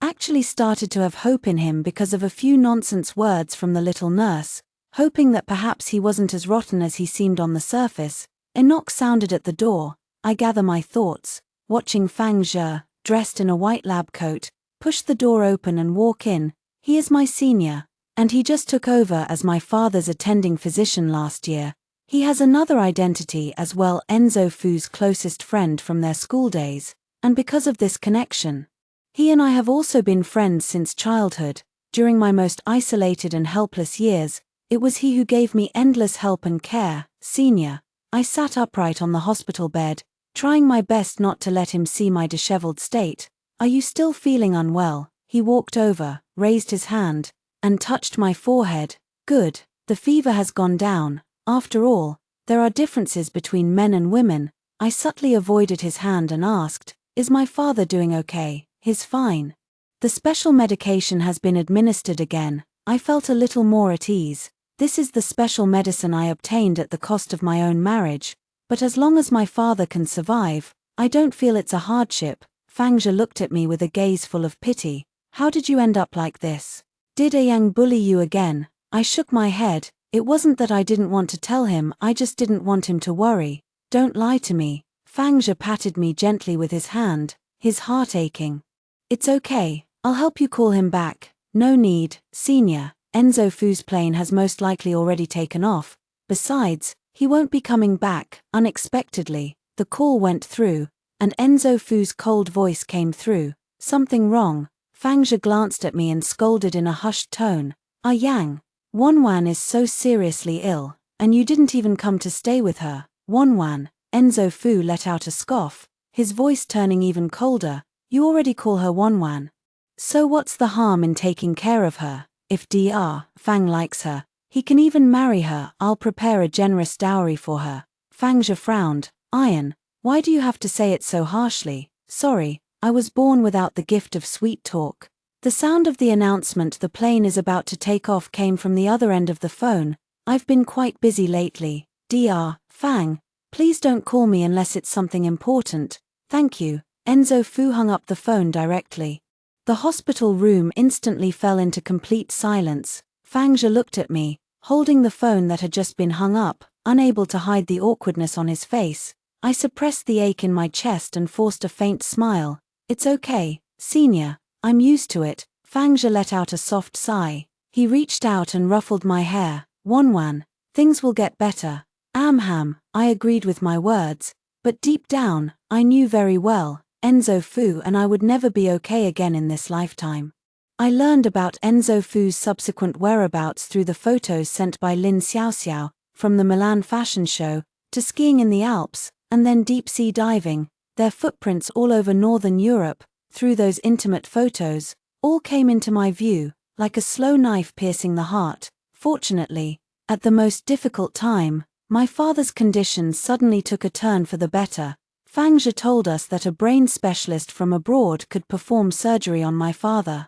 actually started to have hope in him because of a few nonsense words from the little nurse, hoping that perhaps he wasn't as rotten as he seemed on the surface. A knock sounded at the door. I gather my thoughts, watching Fang Zhe, dressed in a white lab coat, push the door open and walk in. He is my senior, and he just took over as my father's attending physician last year. He has another identity as well, Enzo Fu's closest friend from their school days, and because of this connection, he and I have also been friends since childhood. During my most isolated and helpless years, it was he who gave me endless help and care. Senior. I sat upright on the hospital bed, trying my best not to let him see my disheveled state. "Are you still feeling unwell?" He walked over, raised his hand, and touched my forehead. "Good, the fever has gone down. After all, there are differences between men and women." I subtly avoided his hand and asked, "Is my father doing okay?" "He's fine. The special medication has been administered again." I felt a little more at ease. This is the special medicine I obtained at the cost of my own marriage, but as long as my father can survive, I don't feel it's a hardship. Fangja looked at me with a gaze full of pity. How did you end up like this? Did Yang bully you again? I shook my head. It wasn't that I didn't want to tell him, I just didn't want him to worry. Don't lie to me. Fangja patted me gently with his hand, his heart aching. It's okay, I'll help you call him back. No need, Senior. Enzo Fu's plane has most likely already taken off. Besides, he won't be coming back. Unexpectedly, the call went through, and Enzo Fu's cold voice came through. Something wrong? Fangja glanced at me and scolded in a hushed tone. Ah Yang, Wanwan is so seriously ill, and you didn't even come to stay with her. Wanwan, Enzo Fu let out a scoff, his voice turning even colder. You already call her Wanwan. So what's the harm in taking care of her? If Dr. Fang likes her, he can even marry her. I'll prepare a generous dowry for her. Fangja frowned. Iron, why do you have to say it so harshly? Sorry, I was born without the gift of sweet talk. The sound of the announcement the plane is about to take off came from the other end of the phone. I've been quite busy lately. Dr. Fang, please don't call me unless it's something important. Thank you. Enzo Fu hung up the phone directly. The hospital room instantly fell into complete silence. Fangja looked at me, holding the phone that had just been hung up, unable to hide the awkwardness on his face. I suppressed the ache in my chest and forced a faint smile. It's okay, Senior, I'm used to it. Fangja let out a soft sigh. He reached out and ruffled my hair. Wanwan, things will get better. Amham, I agreed with my words, but deep down, I knew very well, Enzo Fu and I would never be okay again in this lifetime. I learned about Enzo Fu's subsequent whereabouts through the photos sent by Lin Xiaoxiao, from the Milan fashion show, to skiing in the Alps, and then deep-sea diving, their footprints all over northern Europe, through those intimate photos, all came into my view, like a slow knife piercing the heart. Fortunately, at the most difficult time, my father's condition suddenly took a turn for the better. Fangja told us that a brain specialist from abroad could perform surgery on my father.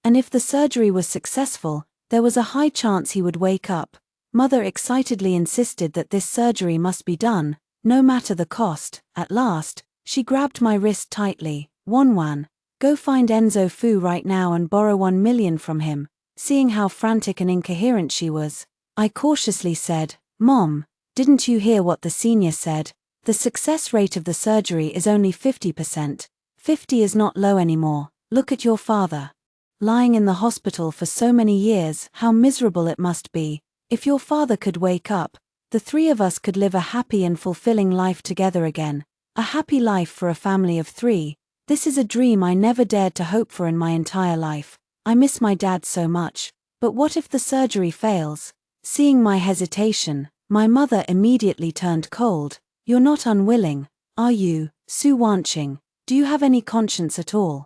And if the surgery was successful, there was a high chance he would wake up. Mother excitedly insisted that this surgery must be done, no matter the cost. At last, she grabbed my wrist tightly. Wanwan, go find Enzo Fu right now and borrow 1 million from him. Seeing how frantic and incoherent she was, I cautiously said, Mom, didn't you hear what the senior said? The success rate of the surgery is only 50%. 50 is not low anymore. Look at your father. Lying in the hospital for so many years, how miserable it must be. If your father could wake up, the three of us could live a happy and fulfilling life together again. A happy life for a family of 3. This is a dream I never dared to hope for in my entire life. I miss my dad so much. But what if the surgery fails? Seeing my hesitation, my mother immediately turned cold. You're not unwilling, are you, Su Wanqing? Do you have any conscience at all?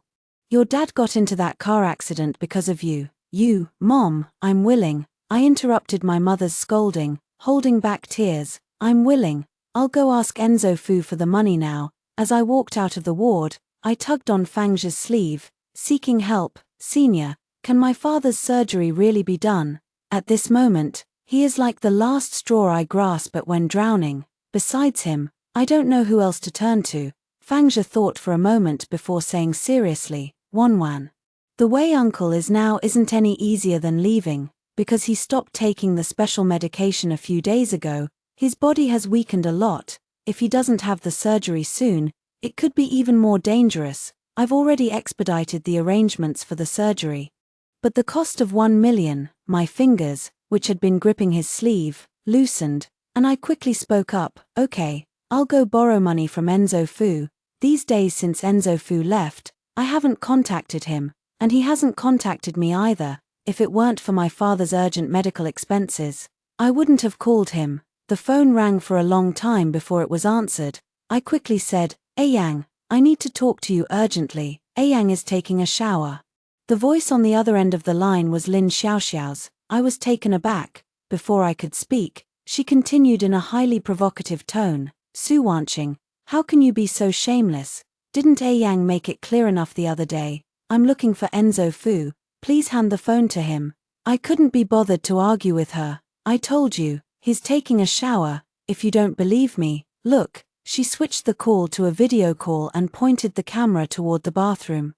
Your dad got into that car accident because of you. You, Mom, I'm willing. I interrupted my mother's scolding, holding back tears. I'm willing. I'll go ask Enzo Fu for the money now. As I walked out of the ward, I tugged on Fangja's sleeve, seeking help. Senior, can my father's surgery really be done? At this moment, he is like the last straw I grasp at when drowning. Besides him, I don't know who else to turn to. Fangja thought for a moment before saying seriously, Wanwan, the way Uncle is now isn't any easier than leaving, because he stopped taking the special medication a few days ago. His body has weakened a lot. If he doesn't have the surgery soon, it could be even more dangerous. I've already expedited the arrangements for the surgery. But the cost of 1 million, my fingers, which had been gripping his sleeve, loosened, and I quickly spoke up. Okay, I'll go borrow money from Enzo Fu. These days since Enzo Fu left, I haven't contacted him, and he hasn't contacted me either. If it weren't for my father's urgent medical expenses, I wouldn't have called him. The phone rang for a long time before it was answered. I quickly said, Yang, I need to talk to you urgently. Yang is taking a shower. The voice on the other end of the line was Lin Xiaoxiao's. I was taken aback. Before I could speak, she continued in a highly provocative tone. Su Wanqing, how can you be so shameless? Didn't Yang make it clear enough the other day? I'm looking for Enzo Fu. Please hand the phone to him. I couldn't be bothered to argue with her. I told you, he's taking a shower. If you don't believe me, look. She switched the call to a video call and pointed the camera toward the bathroom.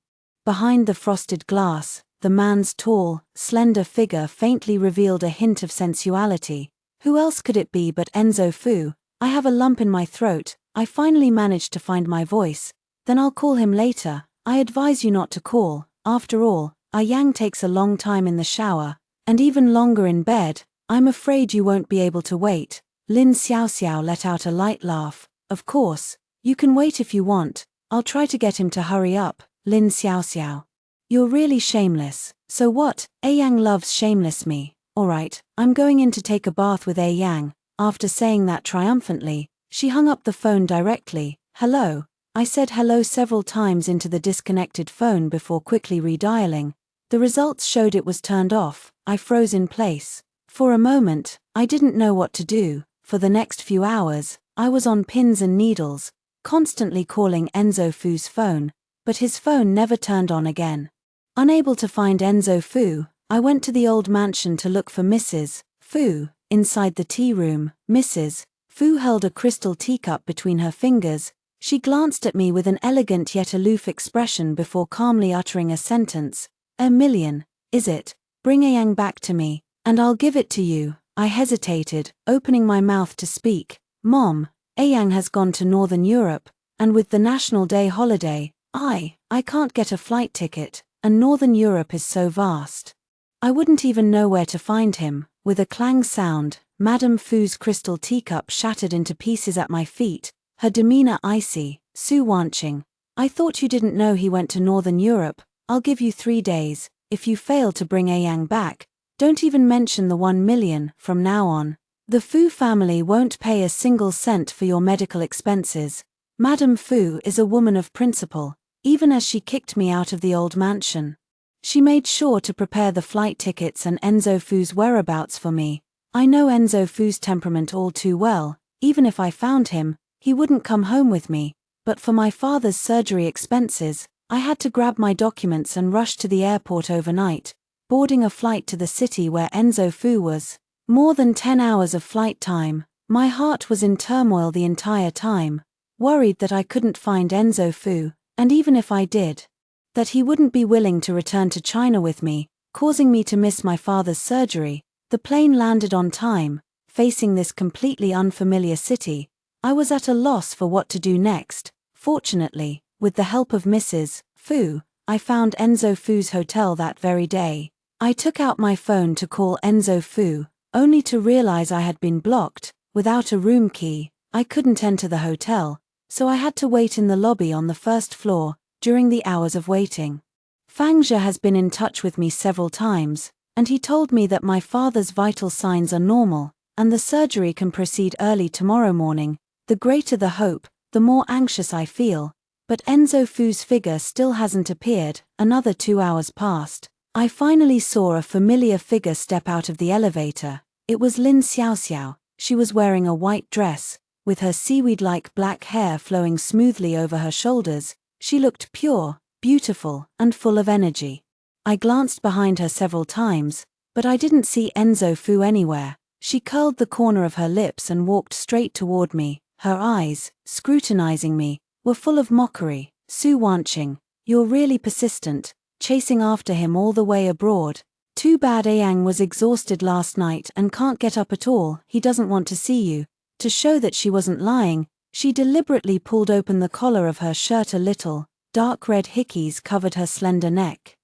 Behind the frosted glass, the man's tall, slender figure faintly revealed a hint of sensuality. Who else could it be but Enzo Fu? I have a lump in my throat. I finally managed to find my voice. Then I'll call him later. I advise you not to call. After all, Yang takes a long time in the shower, and even longer in bed. I'm afraid you won't be able to wait. Lin Xiaoxiao let out a light laugh. Of course, you can wait if you want. I'll try to get him to hurry up. Lin Xiaoxiao. You're really shameless. So what? Yang loves shameless me. Alright, I'm going in to take a bath with Yang. After saying that triumphantly, she hung up the phone directly. Hello. I said hello several times into the disconnected phone before quickly redialing. The results showed it was turned off. I froze in place. For a moment, I didn't know what to do. For the next few hours, I was on pins and needles, constantly calling Enzo Fu's phone, but his phone never turned on again. Unable to find Enzo Fu, I went to the old mansion to look for Mrs. Fu. Inside the tea room, Mrs. Fu held a crystal teacup between her fingers. She glanced at me with an elegant yet aloof expression before calmly uttering a sentence. "1 million, is it? Bring Yang back to me, and I'll give it to you." I hesitated, opening my mouth to speak. "Mom, Yang has gone to Northern Europe, and with the National Day holiday, I can't get a flight ticket, and Northern Europe is so vast. I wouldn't even know where to find him." With a clang sound, Madame Fu's crystal teacup shattered into pieces at my feet, her demeanor icy. "Su Wanqing, I thought you didn't know he went to Northern Europe. I'll give you 3 days. If you fail to bring Yang back, don't even mention the 1 million from now on. The Fu family won't pay a single cent for your medical expenses." Madame Fu is a woman of principle, even as she kicked me out of the old mansion. She made sure to prepare the flight tickets and Enzo Fu's whereabouts for me. I know Enzo Fu's temperament all too well. Even if I found him, he wouldn't come home with me. But for my father's surgery expenses, I had to grab my documents and rush to the airport overnight, boarding a flight to the city where Enzo Fu was. More than 10 hours of flight time. My heart was in turmoil the entire time, worried that I couldn't find Enzo Fu, and even if I did, that he wouldn't be willing to return to China with me, causing me to miss my father's surgery. The plane landed on time. Facing this completely unfamiliar city, I was at a loss for what to do next. Fortunately, with the help of Mrs. Fu, I found Enzo Fu's hotel that very day. I took out my phone to call Enzo Fu, only to realize I had been blocked. Without a room key, I couldn't enter the hotel, so I had to wait in the lobby on the first floor. During the hours of waiting, Fang Zhe has been in touch with me several times, and he told me that my father's vital signs are normal, and the surgery can proceed early tomorrow morning. The greater the hope, the more anxious I feel. But Enzo Fu's figure still hasn't appeared. Another 2 hours passed. I finally saw a familiar figure step out of the elevator. It was Lin Xiaoxiao. She was wearing a white dress, with her seaweed-like black hair flowing smoothly over her shoulders. She looked pure, beautiful, and full of energy. I glanced behind her several times, but I didn't see Enzo Fu anywhere. She curled the corner of her lips and walked straight toward me. Her eyes, scrutinizing me, were full of mockery. "Su Wanqing, you're really persistent, chasing after him all the way abroad. Too bad Yang was exhausted last night and can't get up at all. He doesn't want to see you." To show that she wasn't lying, she deliberately pulled open the collar of her shirt a little. Dark red hickeys covered her slender neck.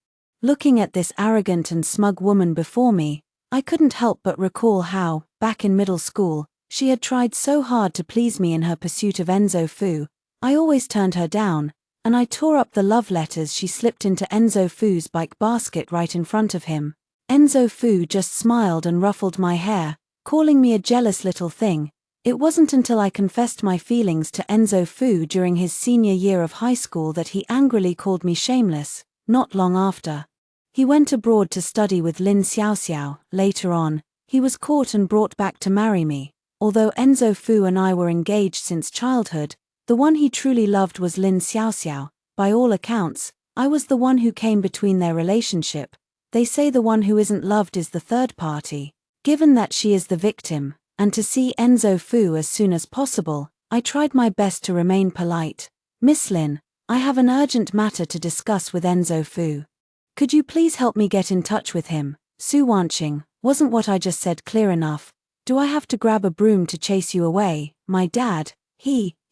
Looking at this arrogant and smug woman before me, I couldn't help but recall how, back in middle school, she had tried so hard to please me in her pursuit of Enzo Fu. I always turned her down, and I tore up the love letters she slipped into Enzo Fu's bike basket right in front of him. Enzo Fu just smiled and ruffled my hair, calling me a jealous little thing. It wasn't until I confessed my feelings to Enzo Fu during his senior year of high school that he angrily called me shameless. Not long after, he went abroad to study with Lin Xiaoxiao. Later on, he was caught and brought back to marry me. Although Enzo Fu and I were engaged since childhood, the one he truly loved was Lin Xiaoxiao. By all accounts, I was the one who came between their relationship. They say the one who isn't loved is the third party. Given that she is the victim, and to see Enzo Fu as soon as possible, I tried my best to remain polite. Miss Lin, I have an urgent matter to discuss with Enzo Fu. Could you please help me get in touch with him? Su Wanqing, wasn't what I just said clear enough? Do I have to grab a broom to chase you away? My dad,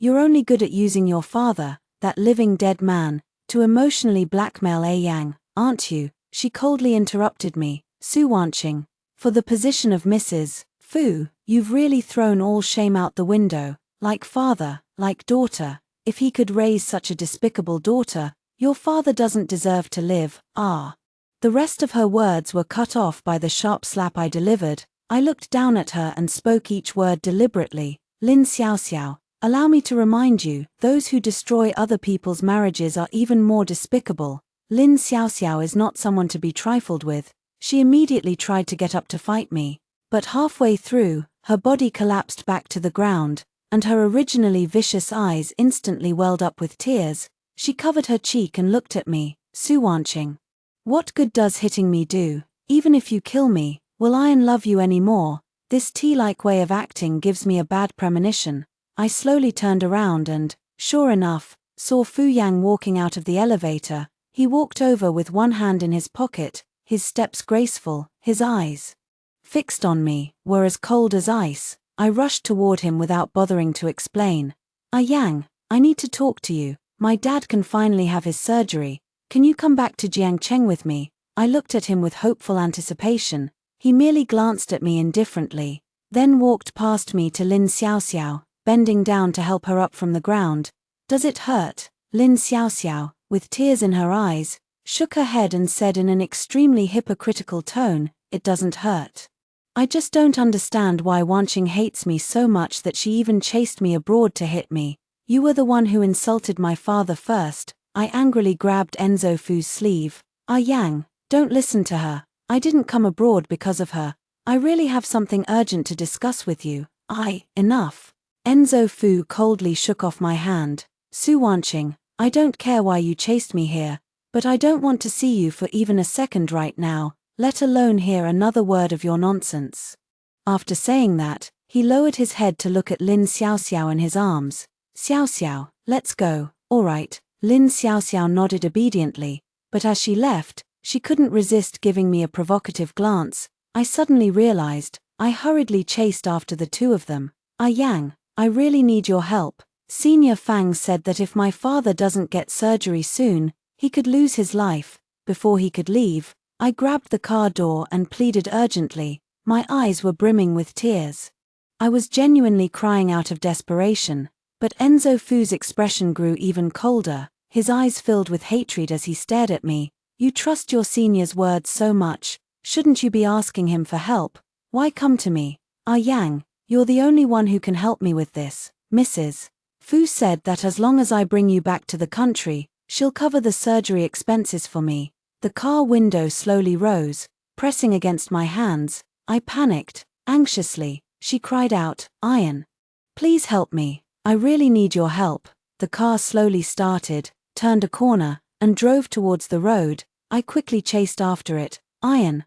you're only good at using your father, that living dead man, to emotionally blackmail A Yang, aren't you? She coldly interrupted me. Su Wanqing, for the position of Mrs. Fu, you've really thrown all shame out the window, like father, like daughter. If he could raise such a despicable daughter, your father doesn't deserve to live. The rest of her words were cut off by the sharp slap I delivered. I looked down at her and spoke each word deliberately. Lin Xiaoxiao, allow me to remind you, those who destroy other people's marriages are even more despicable. Lin Xiaoxiao is not someone to be trifled with. She immediately tried to get up to fight me, but halfway through, her body collapsed back to the ground, and her originally vicious eyes instantly welled up with tears. She covered her cheek and looked at me. Su Wanqing, what good does hitting me do? Even if you kill me, will I love you anymore? This tea-like way of acting gives me a bad premonition. I slowly turned around and, sure enough, saw Fu Yang walking out of the elevator. He walked over with one hand in his pocket, his steps graceful, his eyes fixed on me, were as cold as ice. I rushed toward him without bothering to explain. Yang, I need to talk to you. My dad can finally have his surgery. Can you come back to Jiangcheng with me? I looked at him with hopeful anticipation. He merely glanced at me indifferently, then walked past me to Lin Xiaoxiao, bending down to help her up from the ground. Does it hurt? Lin Xiaoxiao, with tears in her eyes, shook her head and said in an extremely hypocritical tone, it doesn't hurt. I just don't understand why Wanqing hates me so much that she even chased me abroad to hit me. You were the one who insulted my father first. I angrily grabbed Enzo Fu's sleeve. Yang, don't listen to her. I didn't come abroad because of her. I really have something urgent to discuss with you. Enough. Enzo Fu coldly shook off my hand. Su Wanqing, I don't care why you chased me here, but I don't want to see you for even a second right now, let alone hear another word of your nonsense. After saying that, he lowered his head to look at Lin Xiaoxiao in his arms. Xiaoxiao, let's go. All right. Lin Xiaoxiao nodded obediently, but as she left, she couldn't resist giving me a provocative glance. I suddenly realized, I hurriedly chased after the two of them. Yang, I really need your help. Senior Fang said that if my father doesn't get surgery soon, he could lose his life. Before he could leave, I grabbed the car door and pleaded urgently. My eyes were brimming with tears. I was genuinely crying out of desperation, but Enzo Fu's expression grew even colder, his eyes filled with hatred as he stared at me. You trust your senior's words so much, shouldn't you be asking him for help? Why come to me? Yang, you're the only one who can help me with this. Mrs. Fu said that as long as I bring you back to the country, she'll cover the surgery expenses for me. The car window slowly rose, pressing against my hands. I panicked, anxiously. She cried out, Ian, please help me. I really need your help. The car slowly started, turned a corner, and drove towards the road. I quickly chased after it. Ian,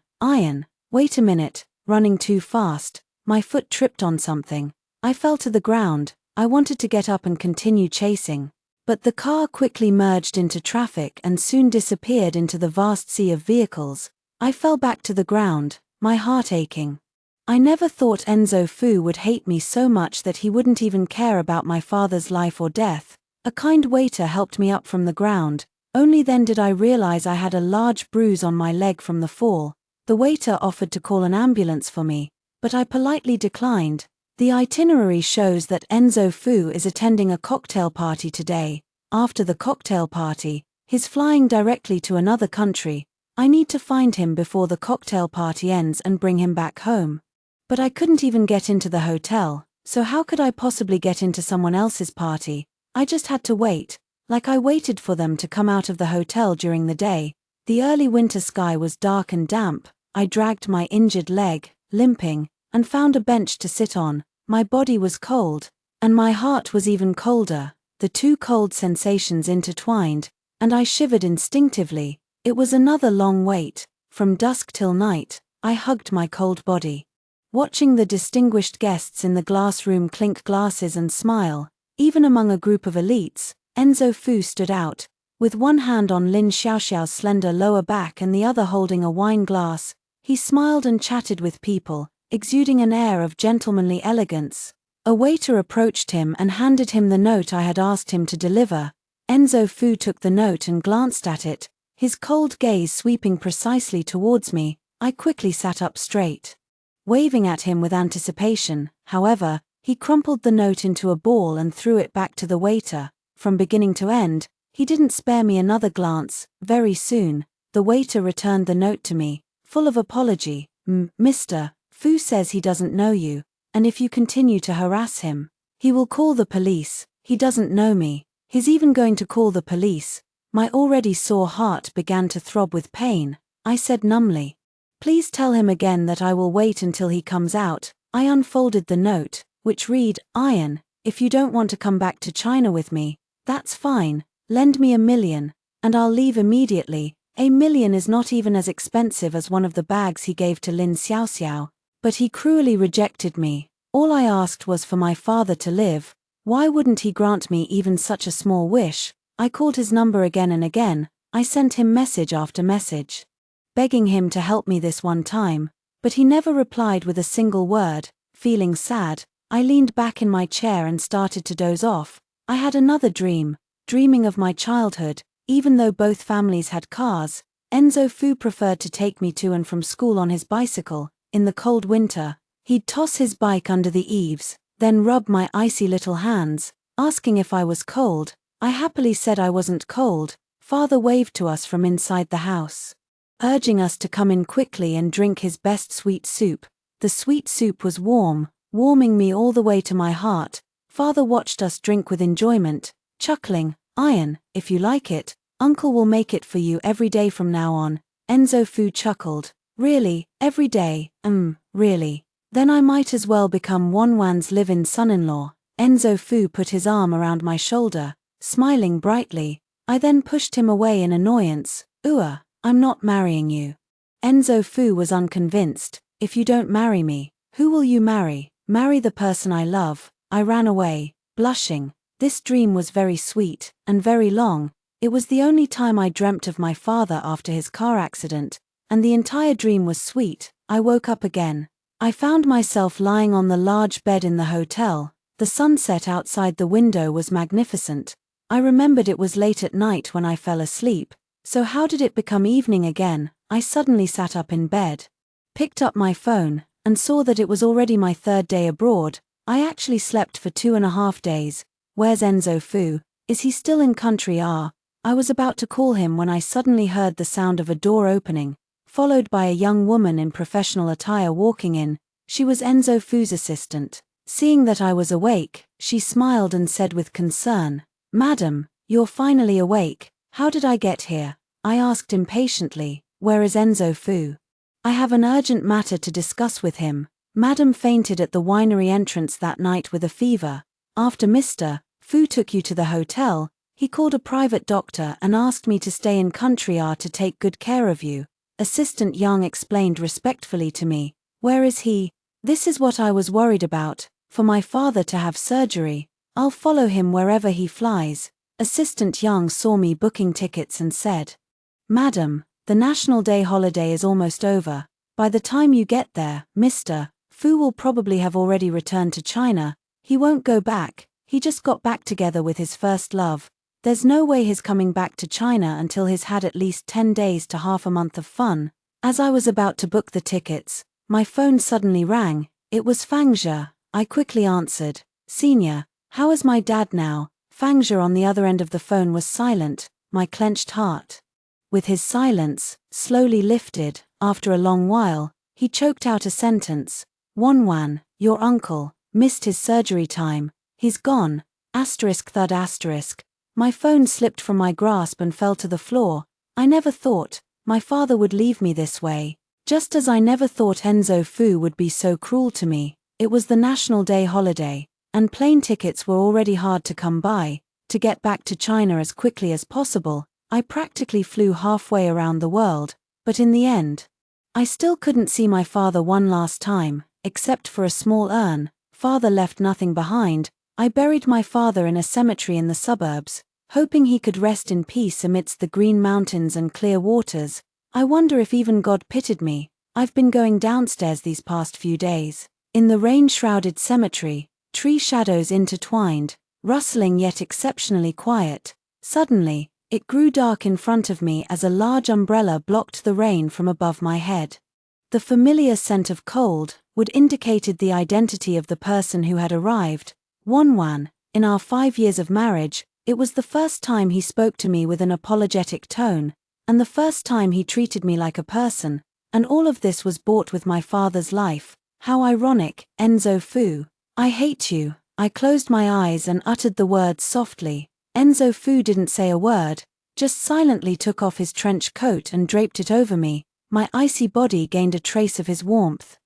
wait a minute, running too fast. My foot tripped on something. I fell to the ground. I wanted to get up and continue chasing, but the car quickly merged into traffic and soon disappeared into the vast sea of vehicles. I fell back to the ground, my heart aching. I never thought Enzo Fu would hate me so much that he wouldn't even care about my father's life or death. A kind waiter helped me up from the ground. Only then did I realize I had a large bruise on my leg from the fall. The waiter offered to call an ambulance for me, but I politely declined. The itinerary shows that Enzo Fu is attending a cocktail party today. After the cocktail party, he's flying directly to another country. I need to find him before the cocktail party ends and bring him back home. But I couldn't even get into the hotel, so how could I possibly get into someone else's party? I just had to wait, like I waited for them to come out of the hotel during the day. The early winter sky was dark and damp. I dragged my injured leg, limping, and found a bench to sit on. My body was cold, and my heart was even colder. The two cold sensations intertwined, and I shivered instinctively. It was another long wait. From dusk till night, I hugged my cold body. Watching the distinguished guests in the glass room clink glasses and smile, Even among a group of elites, Enzo Fu stood out, with one hand on Lin Xiaoxiao's slender lower back and the other holding a wine glass. He smiled and chatted with people, exuding an air of gentlemanly elegance. A waiter approached him and handed him the note I had asked him to deliver. Enzo Fu took the note and glanced at it, his cold gaze sweeping precisely towards me. I quickly sat up straight. Waving at him with anticipation, however, he crumpled the note into a ball and threw it back to the waiter. From beginning to end, he didn't spare me another glance. Very soon, the waiter returned the note to me, full of apology. Mr. Fu says he doesn't know you, and if you continue to harass him, he will call the police. He doesn't know me. He's even going to call the police. My already sore heart began to throb with pain. I said numbly, "Please tell him again that I will wait until he comes out." I unfolded the note, which read, "Ian, if you don't want to come back to China with me, that's fine. Lend me $1 million, and I'll leave immediately." $1 million is not even as expensive as one of the bags he gave to Lin Xiaoxiao, but he cruelly rejected me. All I asked was for my father to live. Why wouldn't he grant me even such a small wish? I called his number again and again. I sent him message after message, begging him to help me this one time, but he never replied with a single word. Feeling sad, I leaned back in my chair and started to doze off. I had another dream, dreaming of my childhood. Even though both families had cars, Enzo Fu preferred to take me to and from school on his bicycle. In the cold winter, he'd toss his bike under the eaves, then rub my icy little hands, asking if I was cold. I happily said I wasn't cold. Father waved to us from inside the house, urging us to come in quickly and drink his best sweet soup. The sweet soup was warm, warming me all the way to my heart. Father watched us drink with enjoyment, chuckling, "Ian, if you like it, Uncle will make it for you every day from now on." Enzo Fu chuckled. "Really, every day? Really? Then I might as well become Wanwan's live-in son-in-law." Enzo Fu put his arm around my shoulder, smiling brightly. I then pushed him away in annoyance. I'm not marrying you." Enzo Fu was unconvinced. "If you don't marry me, who will you marry?" "Marry the person I love." I ran away, blushing. This dream was very sweet, and very long. It was the only time I dreamt of my father after his car accident, and the entire dream was sweet. I woke up again. I found myself lying on the large bed in the hotel. The sunset outside the window was magnificent. I remembered it was late at night when I fell asleep, so how did it become evening again? I suddenly sat up in bed, picked up my phone, and saw that it was already my 3rd day abroad. I actually slept for 2.5 days. Where's Enzo Fu? Is he still in country? I was about to call him when I suddenly heard the sound of a door opening, followed by a young woman in professional attire walking in. She was Enzo Fu's assistant. Seeing that I was awake, she smiled and said with concern, "Madam, you're finally awake. How did I get here?" I asked impatiently, "Where is Enzo Fu? I have an urgent matter to discuss with him." "Madam fainted at the winery entrance that night with a fever. After Mr. Fu took you to the hotel, he called a private doctor and asked me to stay in country to take good care of you." Assistant Yang explained respectfully to me. "Where is he?" This is what I was worried about. For my father to have surgery, I'll follow him wherever he flies. Assistant Yang saw me booking tickets and said, "Madam, the National Day holiday is almost over. By the time you get there, Mr. Fu will probably have already returned to China. He won't go back. He just got back together with his first love. There's no way he's coming back to China until he's had at least 10 days to half a month of fun." As I was about to book the tickets, my phone suddenly rang. It was Fangzhe. I quickly answered. "Senior, how is my dad now?" Fangzhe on the other end of the phone was silent. My clenched heart, with his silence, slowly lifted. After a long while, he choked out a sentence. "Wanwan, your uncle, missed his surgery time. He's gone." ****. My phone slipped from my grasp and fell to the floor. I never thought my father would leave me this way. Just as I never thought Enzo Fu would be so cruel to me. It was the National Day holiday, and plane tickets were already hard to come by. To get back to China as quickly as possible, I practically flew halfway around the world, but in the end, I still couldn't see my father one last time, except for a small urn. Father left nothing behind. I buried my father in a cemetery in the suburbs, hoping he could rest in peace amidst the green mountains and clear waters. I wonder if even God pitied me. I've been going downstairs these past few days. In the rain-shrouded cemetery, tree shadows intertwined, rustling yet exceptionally quiet. Suddenly, it grew dark in front of me as a large umbrella blocked the rain from above my head. The familiar scent of cold wood indicated the identity of the person who had arrived. Wanwan. In our 5 years of marriage, it was the first time he spoke to me with an apologetic tone, and the first time he treated me like a person, and all of this was bought with my father's life. How ironic, Enzo Fu. I hate you. I closed my eyes and uttered the words softly. Enzo Fu didn't say a word, just silently took off his trench coat and draped it over me. My icy body gained a trace of his warmth.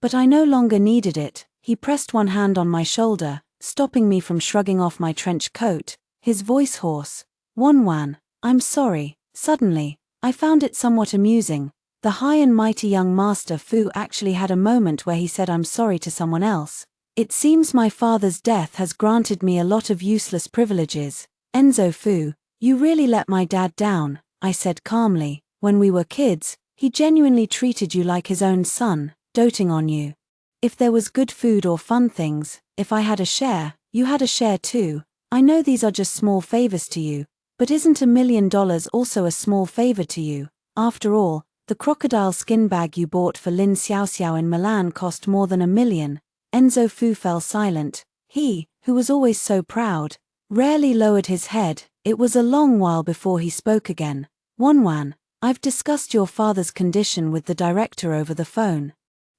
But I no longer needed it. He pressed one hand on my shoulder, stopping me from shrugging off my trench coat, his voice hoarse. Wanwan, I'm sorry. Suddenly, I found it somewhat amusing. The high and mighty young master Fu actually had a moment where he said I'm sorry to someone else. It seems my father's death has granted me a lot of useless privileges. Enzo Fu, you really let my dad down, I said calmly. When we were kids, he genuinely treated you like his own son, doting on you. If there was good food or fun things, if I had a share, you had a share too. I know these are just small favors to you, but isn't $1 million also a small favor to you? After all, the crocodile skin bag you bought for Lin Xiaoxiao in Milan cost more than $1 million. Enzo Fu fell silent. He, who was always so proud, rarely lowered his head. It was a long while before he spoke again. Wanwan, I've discussed your father's condition with the director over the phone.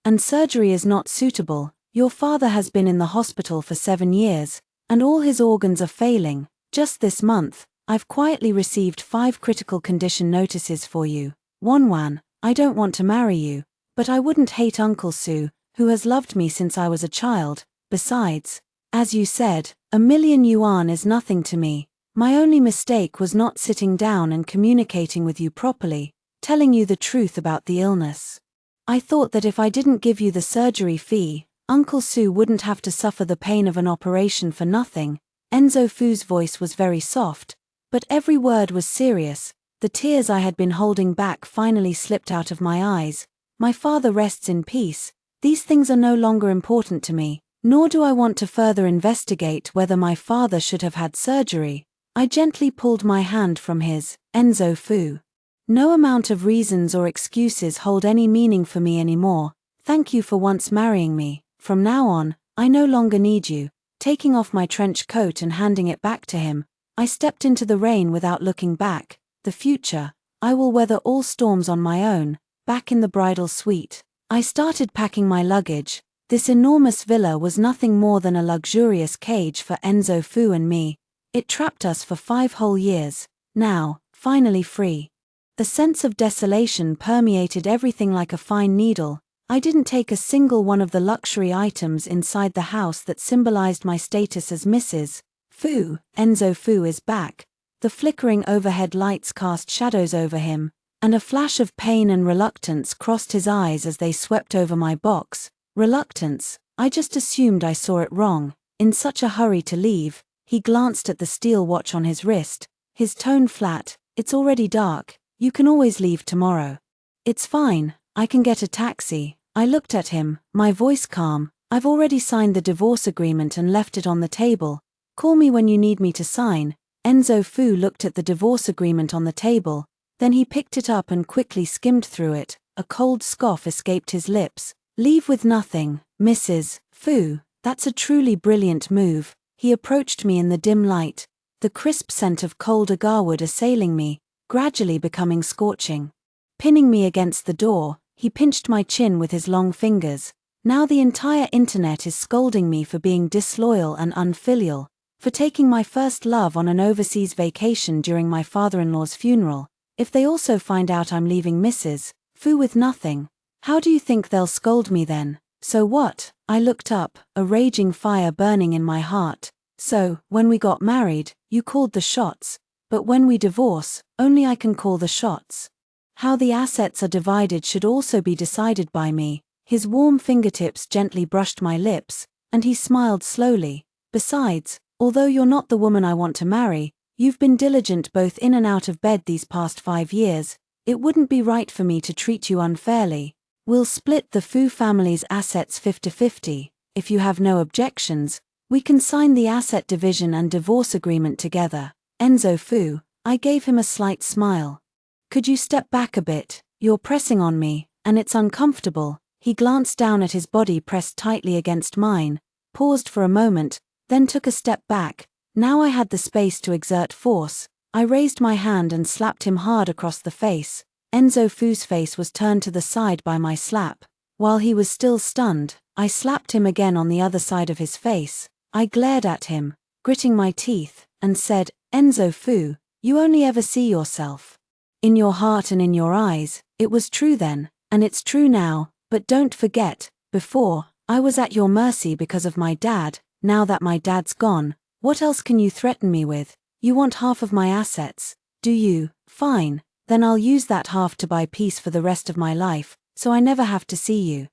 And surgery is not suitable. Your father has been in the hospital for 7 years, and all his organs are failing. Just this month, I've quietly received 5 critical condition notices for you. Wanwan, I don't want to marry you, but I wouldn't hate Uncle Su, who has loved me since I was a child. Besides, as you said, $1 million yuan is nothing to me. My only mistake was not sitting down and communicating with you properly, telling you the truth about the illness. I thought that if I didn't give you the surgery fee, Uncle Su wouldn't have to suffer the pain of an operation for nothing. Enzo Fu's voice was very soft, but every word was serious. The tears I had been holding back finally slipped out of my eyes. My father rests in peace. These things are no longer important to me, nor do I want to further investigate whether my father should have had surgery. I gently pulled my hand from his. Enzo Fu. No amount of reasons or excuses hold any meaning for me anymore. Thank you for once marrying me. From now on, I no longer need you. Taking off my trench coat and handing it back to him, I stepped into the rain without looking back. The future, I will weather all storms on my own. Back in the bridal suite, I started packing my luggage. This enormous villa was nothing more than a luxurious cage for Enzo Fu and me. It trapped us for 5 whole years. Now, finally free. A sense of desolation permeated everything like a fine needle. I didn't take a single one of the luxury items inside the house that symbolized my status as Mrs. Fu. Enzo Fu is back. The flickering overhead lights cast shadows over him, and a flash of pain and reluctance crossed his eyes as they swept over my box. Reluctance? I just assumed I saw it wrong. In such a hurry to leave, he glanced at the steel watch on his wrist, his tone flat. It's already dark. You can always leave tomorrow. It's fine, I can get a taxi. I looked at him, my voice calm. I've already signed the divorce agreement and left it on the table. Call me when you need me to sign. Enzo Fu looked at the divorce agreement on the table, then he picked it up and quickly skimmed through it. A cold scoff escaped his lips. Leave with nothing, Mrs. Fu. That's a truly brilliant move. He approached me in the dim light, the crisp scent of cold agarwood assailing me, gradually becoming scorching. Pinning me against the door, he pinched my chin with his long fingers. Now the entire internet is scolding me for being disloyal and unfilial, for taking my first love on an overseas vacation during my father-in-law's funeral. If they also find out I'm leaving Mrs. Fu with nothing, how do you think they'll scold me then? So what? I looked up, a raging fire burning in my heart. So, when we got married, you called the shots, but when we divorce, only I can call the shots. How the assets are divided should also be decided by me. His warm fingertips gently brushed my lips, and he smiled slowly. Besides, although you're not the woman I want to marry, you've been diligent both in and out of bed these past 5 years. It wouldn't be right for me to treat you unfairly. We'll split the Fu family's assets 50-50. If you have no objections, we can sign the asset division and divorce agreement together. Enzo Fu. I gave him a slight smile. Could you step back a bit? You're pressing on me, and it's uncomfortable. He glanced down at his body pressed tightly against mine, paused for a moment, then took a step back. Now I had the space to exert force. I raised my hand and slapped him hard across the face. Enzo Fu's face was turned to the side by my slap. While he was still stunned, I slapped him again on the other side of his face. I glared at him, gritting my teeth, and said, Enzo Fu, you only ever see yourself in your heart and in your eyes. It was true then, and it's true now, but don't forget, before, I was at your mercy because of my dad. Now that my dad's gone, what else can you threaten me with? You want half of my assets, do you? Fine, then I'll use that half to buy peace for the rest of my life, so I never have to see you.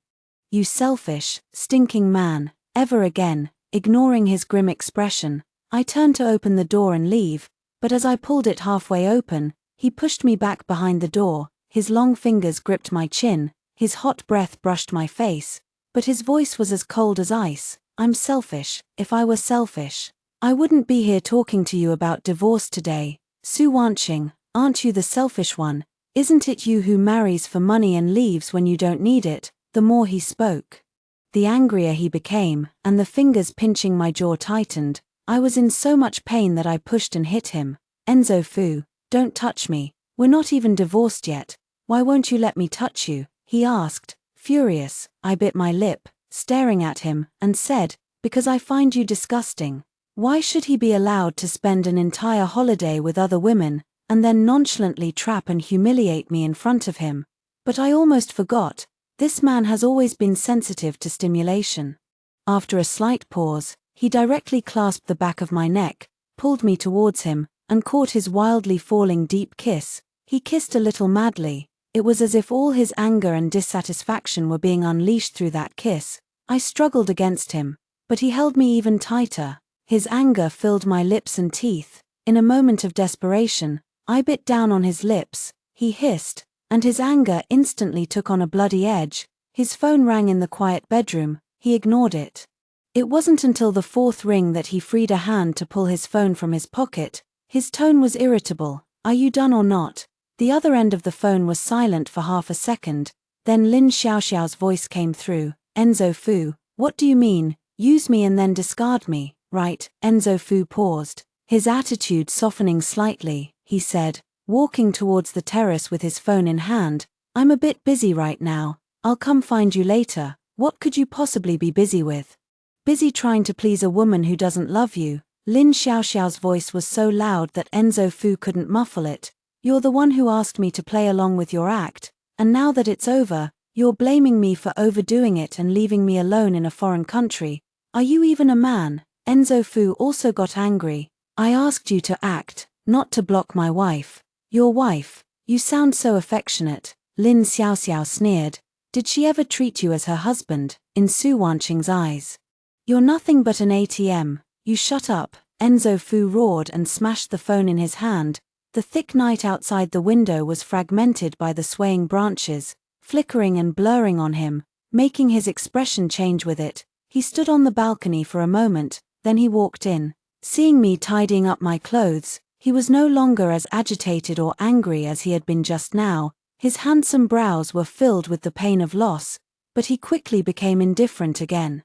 You selfish, stinking man. Ever again, ignoring his grim expression, I turned to open the door and leave, but as I pulled it halfway open, he pushed me back behind the door. His long fingers gripped my chin, his hot breath brushed my face, but his voice was as cold as ice. I'm selfish. If I were selfish, I wouldn't be here talking to you about divorce today. Su Wanqing, aren't you the selfish one? Isn't it you who marries for money and leaves when you don't need it? The more he spoke, the angrier he became, and the fingers pinching my jaw tightened. I was in so much pain that I pushed and hit him. Enzo Fu, don't touch me. We're not even divorced yet. Why won't you let me touch you? He asked, furious. I bit my lip, staring at him, and said, because I find you disgusting. Why should he be allowed to spend an entire holiday with other women, and then nonchalantly trap and humiliate me in front of him? But I almost forgot, this man has always been sensitive to stimulation. After a slight pause, he directly clasped the back of my neck, pulled me towards him, and caught his wildly falling deep kiss. He kissed a little madly. It was as if all his anger and dissatisfaction were being unleashed through that kiss. I struggled against him, but he held me even tighter. His anger filled my lips and teeth. In a moment of desperation, I bit down on his lips. He hissed, and his anger instantly took on a bloody edge. His phone rang in the quiet bedroom. He ignored it. It wasn't until the fourth ring that he freed a hand to pull his phone from his pocket. His tone was irritable. Are you done or not? The other end of the phone was silent for half a second. Then Lin Xiaoxiao's voice came through. Enzo Fu, what do you mean? Use me and then discard me, right? Enzo Fu paused, his attitude softening slightly. He said, walking towards the terrace with his phone in hand, I'm a bit busy right now. I'll come find you later. What could you possibly be busy with? Busy trying to please a woman who doesn't love you. Lin Xiaoxiao's voice was so loud that Enzo Fu couldn't muffle it. You're the one who asked me to play along with your act, and now that it's over, you're blaming me for overdoing it and leaving me alone in a foreign country. Are you even a man? Enzo Fu also got angry. I asked you to act, not to block my wife. Your wife? You sound so affectionate. Lin Xiaoxiao sneered. Did she ever treat you as her husband? In Su Wanqing's eyes. You're nothing but an ATM. You shut up. Enzo Fu roared and smashed the phone in his hand. The thick night outside the window was fragmented by the swaying branches, flickering and blurring on him, making his expression change with it. He stood on the balcony for a moment, then he walked in. Seeing me tidying up my clothes, he was no longer as agitated or angry as he had been just now. His handsome brows were filled with the pain of loss, but he quickly became indifferent again.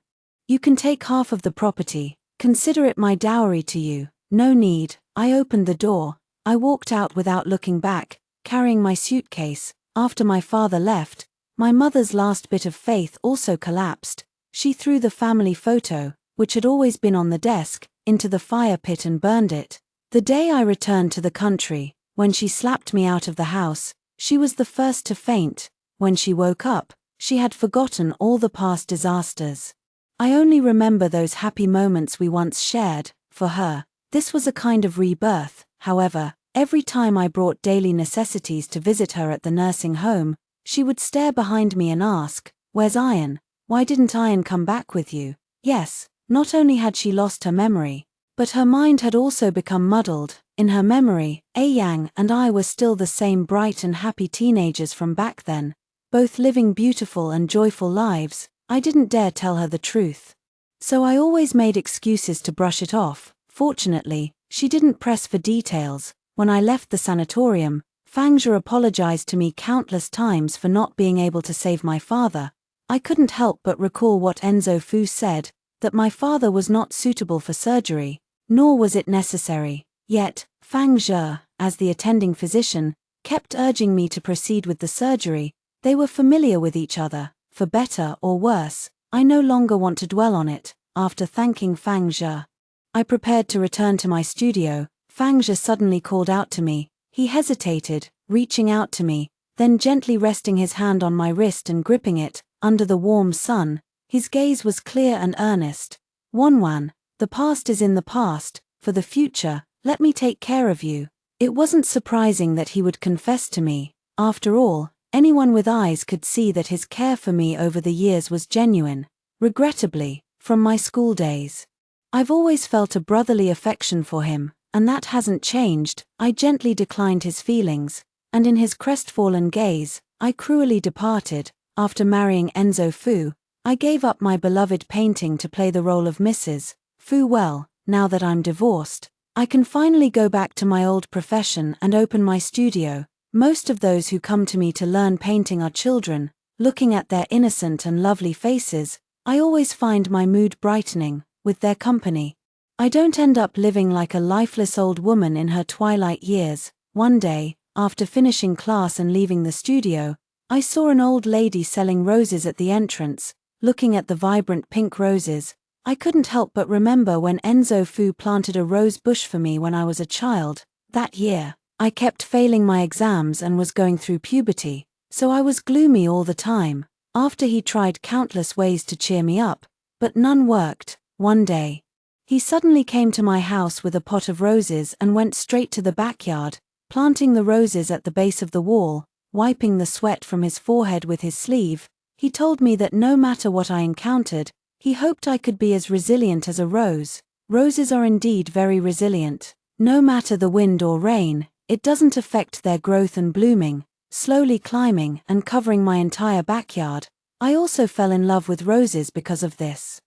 You can take half of the property. Consider it my dowry to you. No need. I opened the door. I walked out without looking back, carrying my suitcase. After my father left, my mother's last bit of faith also collapsed. She threw the family photo, which had always been on the desk, into the fire pit and burned it. The day I returned to the country, when she slapped me out of the house, she was the first to faint. When she woke up, she had forgotten all the past disasters. I only remember those happy moments we once shared. For her, this was a kind of rebirth. However, every time I brought daily necessities to visit her at the nursing home, she would stare behind me and ask, "Where's Ian? Why didn't Ian come back with you?" Yes, Not only had she lost her memory, but her mind had also become muddled. In her memory, Yang and I were still the same bright and happy teenagers from back then, both living beautiful and joyful lives. I didn't dare tell her the truth. So I always made excuses to brush it off. Fortunately, she didn't press for details. When I left the sanatorium, Fangzhe apologized to me countless times for not being able to save my father. I couldn't help but recall what Enzo Fu said, that my father was not suitable for surgery, nor was it necessary. Yet, Fangzhe, as the attending physician, kept urging me to proceed with the surgery. They were familiar with each other, for better or worse. I no longer want to dwell on it. After thanking Fangzhe, I prepared to return to my studio. Fangzhe suddenly called out to me. He hesitated, reaching out to me, then gently resting his hand on my wrist and gripping it. Under the warm sun, his gaze was clear and earnest. Wanwan, the past is in the past. For the future, let me take care of you. It wasn't surprising that he would confess to me. After all, anyone with eyes could see that his care for me over the years was genuine. Regrettably, from my school days, I've always felt a brotherly affection for him, and that hasn't changed. I gently declined his feelings, and in his crestfallen gaze, I cruelly departed. After marrying Enzo Fu, I gave up my beloved painting to play the role of Mrs. Fu. Well, now that I'm divorced, I can finally go back to my old profession and open my studio. Most of those who come to me to learn painting are children. Looking at their innocent and lovely faces, I always find my mood brightening with their company. I don't end up living like a lifeless old woman in her twilight years. One day, after finishing class and leaving the studio, I saw an old lady selling roses at the entrance. Looking at the vibrant pink roses, I couldn't help but remember when Enzo Fu planted a rose bush for me when I was a child. That year, I kept failing my exams and was going through puberty, so I was gloomy all the time. After he tried countless ways to cheer me up, but none worked. One day, he suddenly came to my house with a pot of roses and went straight to the backyard, planting the roses at the base of the wall. Wiping the sweat from his forehead with his sleeve, he told me that no matter what I encountered, he hoped I could be as resilient as a rose. Roses are indeed very resilient. No matter the wind or rain, it doesn't affect their growth and blooming, slowly climbing and covering my entire backyard. I also fell in love with roses because of this.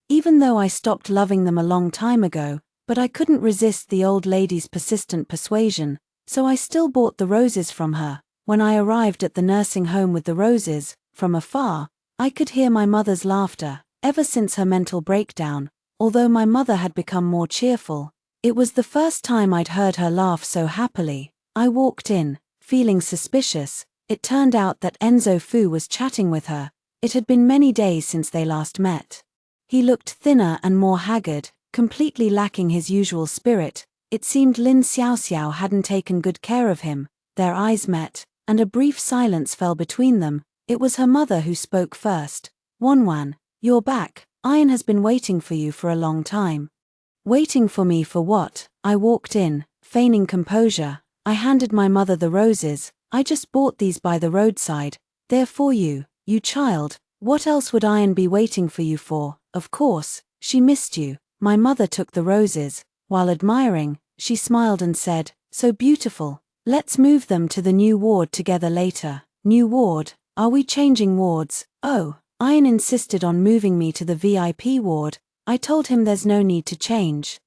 Even though I stopped loving them a long time ago, but I couldn't resist the old lady's persistent persuasion, so I still bought the roses from her. When I arrived at the nursing home with the roses, from afar, I could hear my mother's laughter. Ever since her mental breakdown, although my mother had become more cheerful, it was the first time I'd heard her laugh so happily. I walked in, feeling suspicious. It turned out that Enzo Fu was chatting with her. It had been many days since they last met. He looked thinner and more haggard, completely lacking his usual spirit. It seemed Lin Xiaoxiao hadn't taken good care of him. Their eyes met, and a brief silence fell between them. It was her mother who spoke first. Wanwan, you're back. Ian has been waiting for you for a long time. Waiting for me for what? I walked in, feigning composure. I handed my mother the roses. I just bought these by the roadside. They're for you, you child. What else would Ian be waiting for you for? Of course, she missed you. My mother took the roses. While admiring, she smiled and said, so beautiful. Let's move them to the new ward together later. New ward? Are we changing wards? Oh, Ian insisted on moving me to the VIP ward. I told him there's no need to change.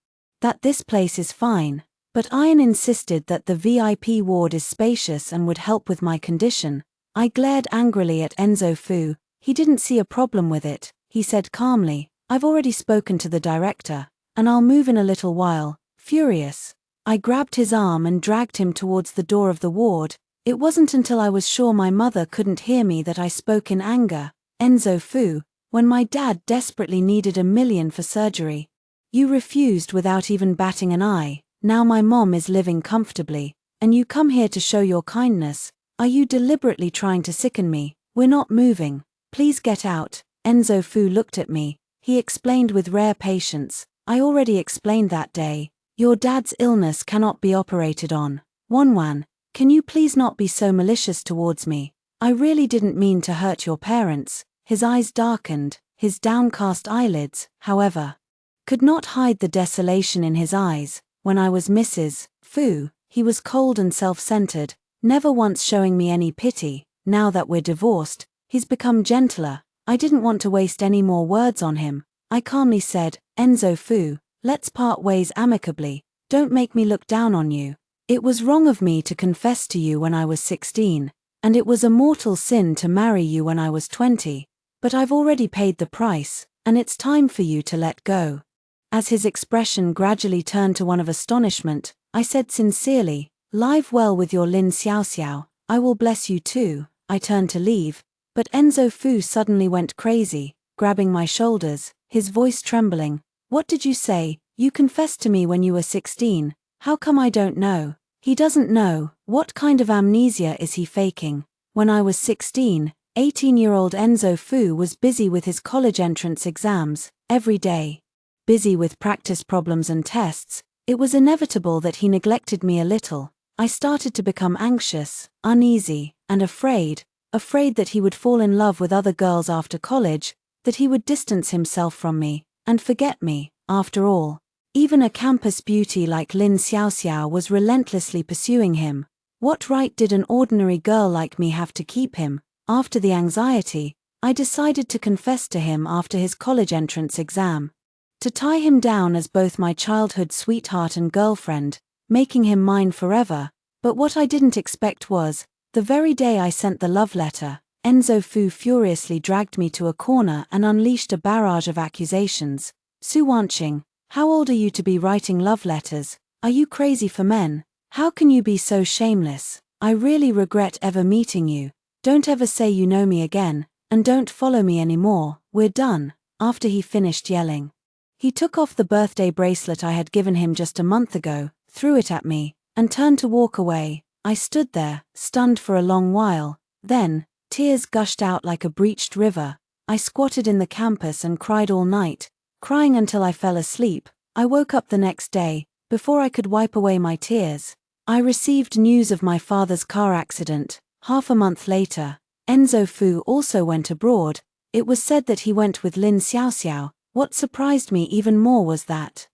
That this place is fine. But Ian insisted that the VIP ward is spacious and would help with my condition. I glared angrily at Enzo Fu. He didn't see a problem with it. He said calmly, I've already spoken to the director, and I'll move in a little while. Furious, I grabbed his arm and dragged him towards the door of the ward. It wasn't until I was sure my mother couldn't hear me that I spoke in anger. Enzo Fu, when my dad desperately needed $1 million for surgery, you refused without even batting an eye. Now my mom is living comfortably, and you come here to show your kindness. Are you deliberately trying to sicken me? We're not moving. Please get out. Enzo Fu looked at me. He explained with rare patience. I already explained that day. Your dad's illness cannot be operated on. Wanwan, can you please not be so malicious towards me? I really didn't mean to hurt your parents. His eyes darkened, his downcast eyelids, however, Could not hide the desolation in his eyes. When I was Mrs. Fu, he was cold and self-centered, never once showing me any pity. Now that we're divorced, he's become gentler. I didn't want to waste any more words on him. I calmly said, "Enzo Fu, let's part ways amicably. Don't make me look down on you. It was wrong of me to confess to you when I was 16, and it was a mortal sin to marry you when I was 20. But I've already paid the price, and it's time for you to let go." As his expression gradually turned to one of astonishment, I said sincerely, "Live well with your Lin Xiaoxiao, I will bless you too." I turned to leave, but Enzo Fu suddenly went crazy, grabbing my shoulders, his voice trembling. "What did you say? You confessed to me when you were 16. How come I don't know?" He doesn't know. What kind of amnesia is he faking? When I was 16, 18-year-old Enzo Fu was busy with his college entrance exams, every day. Busy with practice problems and tests, it was inevitable that he neglected me a little. I started to become anxious, uneasy, and afraid that he would fall in love with other girls after college, that he would distance himself from me, and forget me. After all, even a campus beauty like Lin Xiaoxiao was relentlessly pursuing him. What right did an ordinary girl like me have to keep him? After the anxiety, I decided to confess to him after his college entrance exam. To tie him down as both my childhood sweetheart and girlfriend, making him mine forever. But what I didn't expect was, the very day I sent the love letter, Enzo Fu furiously dragged me to a corner and unleashed a barrage of accusations. "Su Wanqing, how old are you to be writing love letters? Are you crazy for men? How can you be so shameless? I really regret ever meeting you. Don't ever say you know me again, and don't follow me anymore. We're done." After he finished yelling, he took off the birthday bracelet I had given him just a month ago, threw it at me, and turned to walk away. I stood there, stunned for a long while. Then, tears gushed out like a breached river. I squatted in the campus and cried all night, crying until I fell asleep. I woke up the next day. Before I could wipe away my tears, I received news of my father's car accident. Half a month later, Enzo Fu also went abroad. It was said that he went with Lin Xiaoxiao. What surprised me even more was that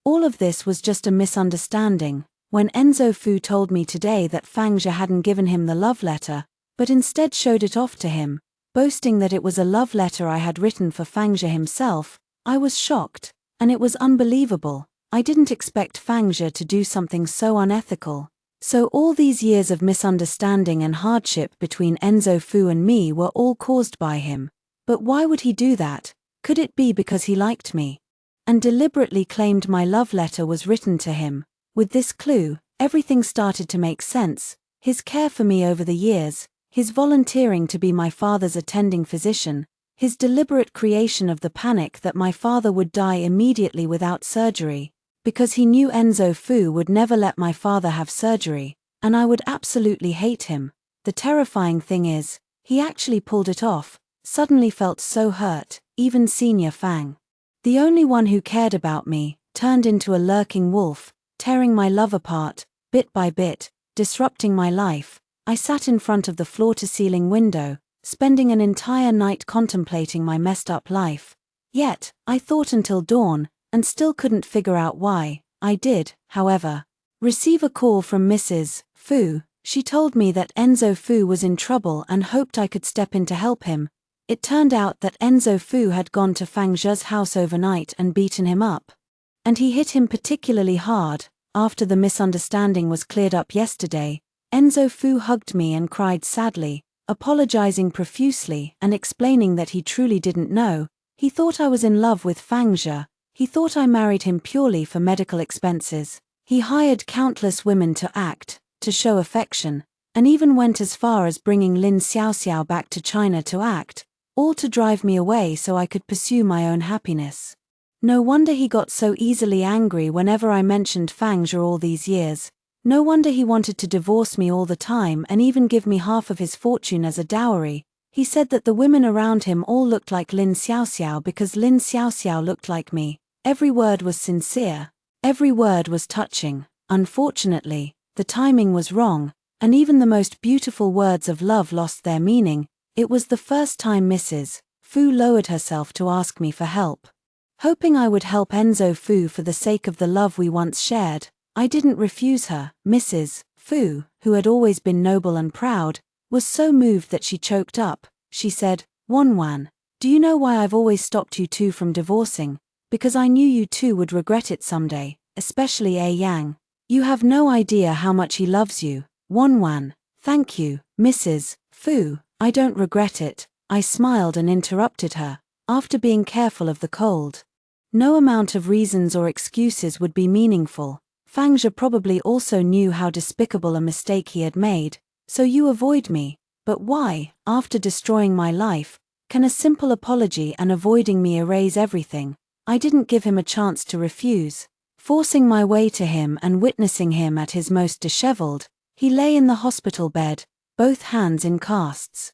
all of this was just a misunderstanding. When Enzo Fu told me today that Fang Zhe hadn't given him the love letter, but instead showed it off to him, boasting that it was a love letter I had written for Fang Zhe himself, I was shocked, and it was unbelievable. I didn't expect Fang Zhe to do something so unethical. So all these years of misunderstanding and hardship between Enzo Fu and me were all caused by him. But why would he do that? Could it be because he liked me and deliberately claimed my love letter was written to him? With this clue, everything started to make sense. His care for me over the years, his volunteering to be my father's attending physician, his deliberate creation of the panic that my father would die immediately without surgery, because he knew Enzo Fu would never let my father have surgery, and I would absolutely hate him. The terrifying thing is, he actually pulled it off. Suddenly felt so hurt. Even Senior Fang, the only one who cared about me, turned into a lurking wolf, tearing my love apart, bit by bit, disrupting my life. I sat in front of the floor-to-ceiling window, spending an entire night contemplating my messed-up life. Yet, I thought until dawn, and still couldn't figure out why. I did, however, receive a call from Mrs. Fu. She told me that Enzo Fu was in trouble and hoped I could step in to help him. It turned out that Enzo Fu had gone to Fang Zhe's house overnight and beaten him up. And he hit him particularly hard. After the misunderstanding was cleared up yesterday, Enzo Fu hugged me and cried sadly, apologizing profusely and explaining that he truly didn't know. He thought I was in love with Fang Zhe. He thought I married him purely for medical expenses. He hired countless women to act, to show affection, and even went as far as bringing Lin Xiaoxiao back to China to act, all to drive me away so I could pursue my own happiness. No wonder he got so easily angry whenever I mentioned Fang Zhe all these years. No wonder he wanted to divorce me all the time and even give me half of his fortune as a dowry. He said that the women around him all looked like Lin Xiaoxiao because Lin Xiaoxiao looked like me. Every word was sincere. Every word was touching. Unfortunately, the timing was wrong, and even the most beautiful words of love lost their meaning. It was the first time Mrs. Fu lowered herself to ask me for help. Hoping I would help Enzo Fu for the sake of the love we once shared, I didn't refuse her. Mrs. Fu, who had always been noble and proud, was so moved that she choked up. She said, "Wanwan, do you know why I've always stopped you two from divorcing? Because I knew you two would regret it someday, especially A Yang. You have no idea how much he loves you." Wanwan, "Thank you, Mrs. Fu, I don't regret it." I smiled and interrupted her, after being careful of the cold. No amount of reasons or excuses would be meaningful. Fangzhe probably also knew how despicable a mistake he had made. "So you avoid me. But why, after destroying my life, can a simple apology and avoiding me erase everything?" I didn't give him a chance to refuse. Forcing my way to him and witnessing him at his most disheveled, he lay in the hospital bed, both hands in casts.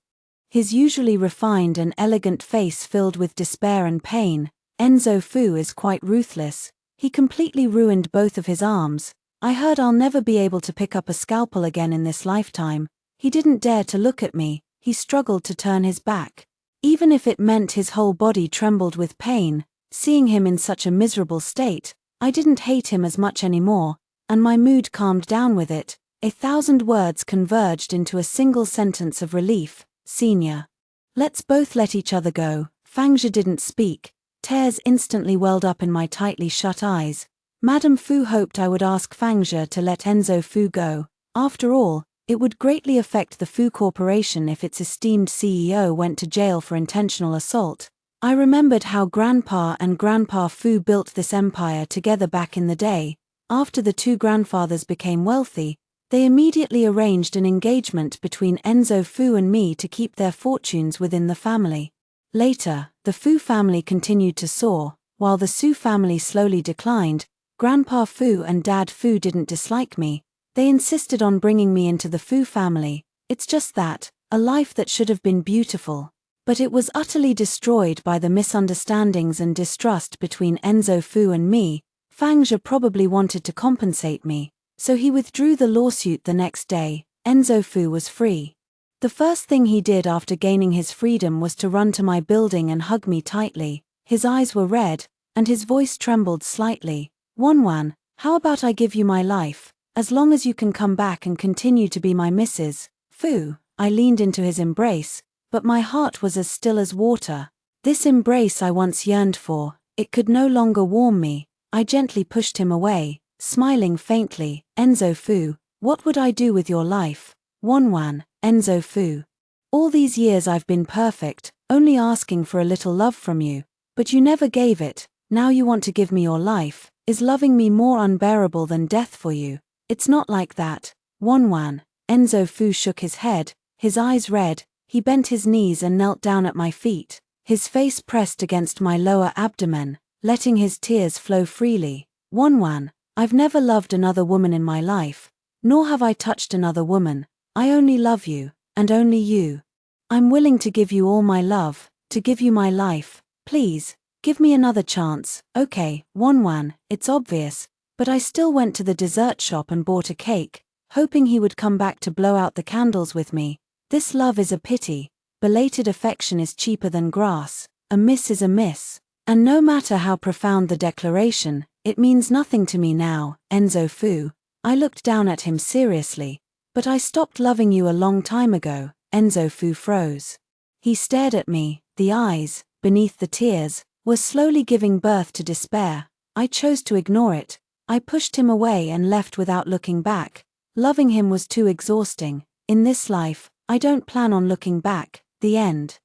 His usually refined and elegant face filled with despair and pain. Enzo Fu is quite ruthless. He completely ruined both of his arms. I heard I'll never be able to pick up a scalpel again in this lifetime. He didn't dare to look at me. He struggled to turn his back. Even if it meant his whole body trembled with pain, seeing him in such a miserable state, I didn't hate him as much anymore, and my mood calmed down with it. 1,000 words converged into a single sentence of relief. "Senior. Let's both let each other go." Fangzhe didn't speak. Tears instantly welled up in my tightly shut eyes. Madame Fu hoped I would ask Fangzhe to let Enzo Fu go. After all, it would greatly affect the Fu Corporation if its esteemed CEO went to jail for intentional assault. I remembered how Grandpa and Grandpa Fu built this empire together back in the day. After the two grandfathers became wealthy, they immediately arranged an engagement between Enzo Fu and me to keep their fortunes within the family. Later, the Fu family continued to soar, while the Su family slowly declined. Grandpa Fu and Dad Fu didn't dislike me. They insisted on bringing me into the Fu family. It's just that, a life that should have been beautiful. But it was utterly destroyed by the misunderstandings and distrust between Enzo Fu and me. Fangzhe probably wanted to compensate me, so he withdrew the lawsuit the next day. Enzo Fu was free. The first thing he did after gaining his freedom was to run to my building and hug me tightly. His eyes were red, and his voice trembled slightly. "Wanwan, how about I give you my life, as long as you can come back and continue to be my Mrs. Fu?" I leaned into his embrace, but my heart was as still as water. This embrace I once yearned for, it could no longer warm me. I gently pushed him away, smiling faintly. "Enzo Fu, what would I do with your life?" "Wanwan, Enzo Fu. All these years I've been perfect, only asking for a little love from you, but you never gave it. Now you want to give me your life. Is loving me more unbearable than death for you?" "It's not like that, Wanwan." Enzo Fu shook his head, his eyes red. He bent his knees and knelt down at my feet, his face pressed against my lower abdomen, letting his tears flow freely. "Wanwan, I've never loved another woman in my life, nor have I touched another woman. I only love you, and only you. I'm willing to give you all my love, to give you my life. Please, give me another chance." "Okay, Wanwan, it's obvious," but I still went to the dessert shop and bought a cake, hoping he would come back to blow out the candles with me. This love is a pity. Belated affection is cheaper than grass. A miss is a miss. And no matter how profound the declaration, it means nothing to me now. "Enzo Fu." I looked down at him seriously. "But I stopped loving you a long time ago." Enzo Fu froze. He stared at me. The eyes, beneath the tears, were slowly giving birth to despair. I chose to ignore it. I pushed him away and left without looking back. Loving him was too exhausting. In this life, I don't plan on looking back. The end.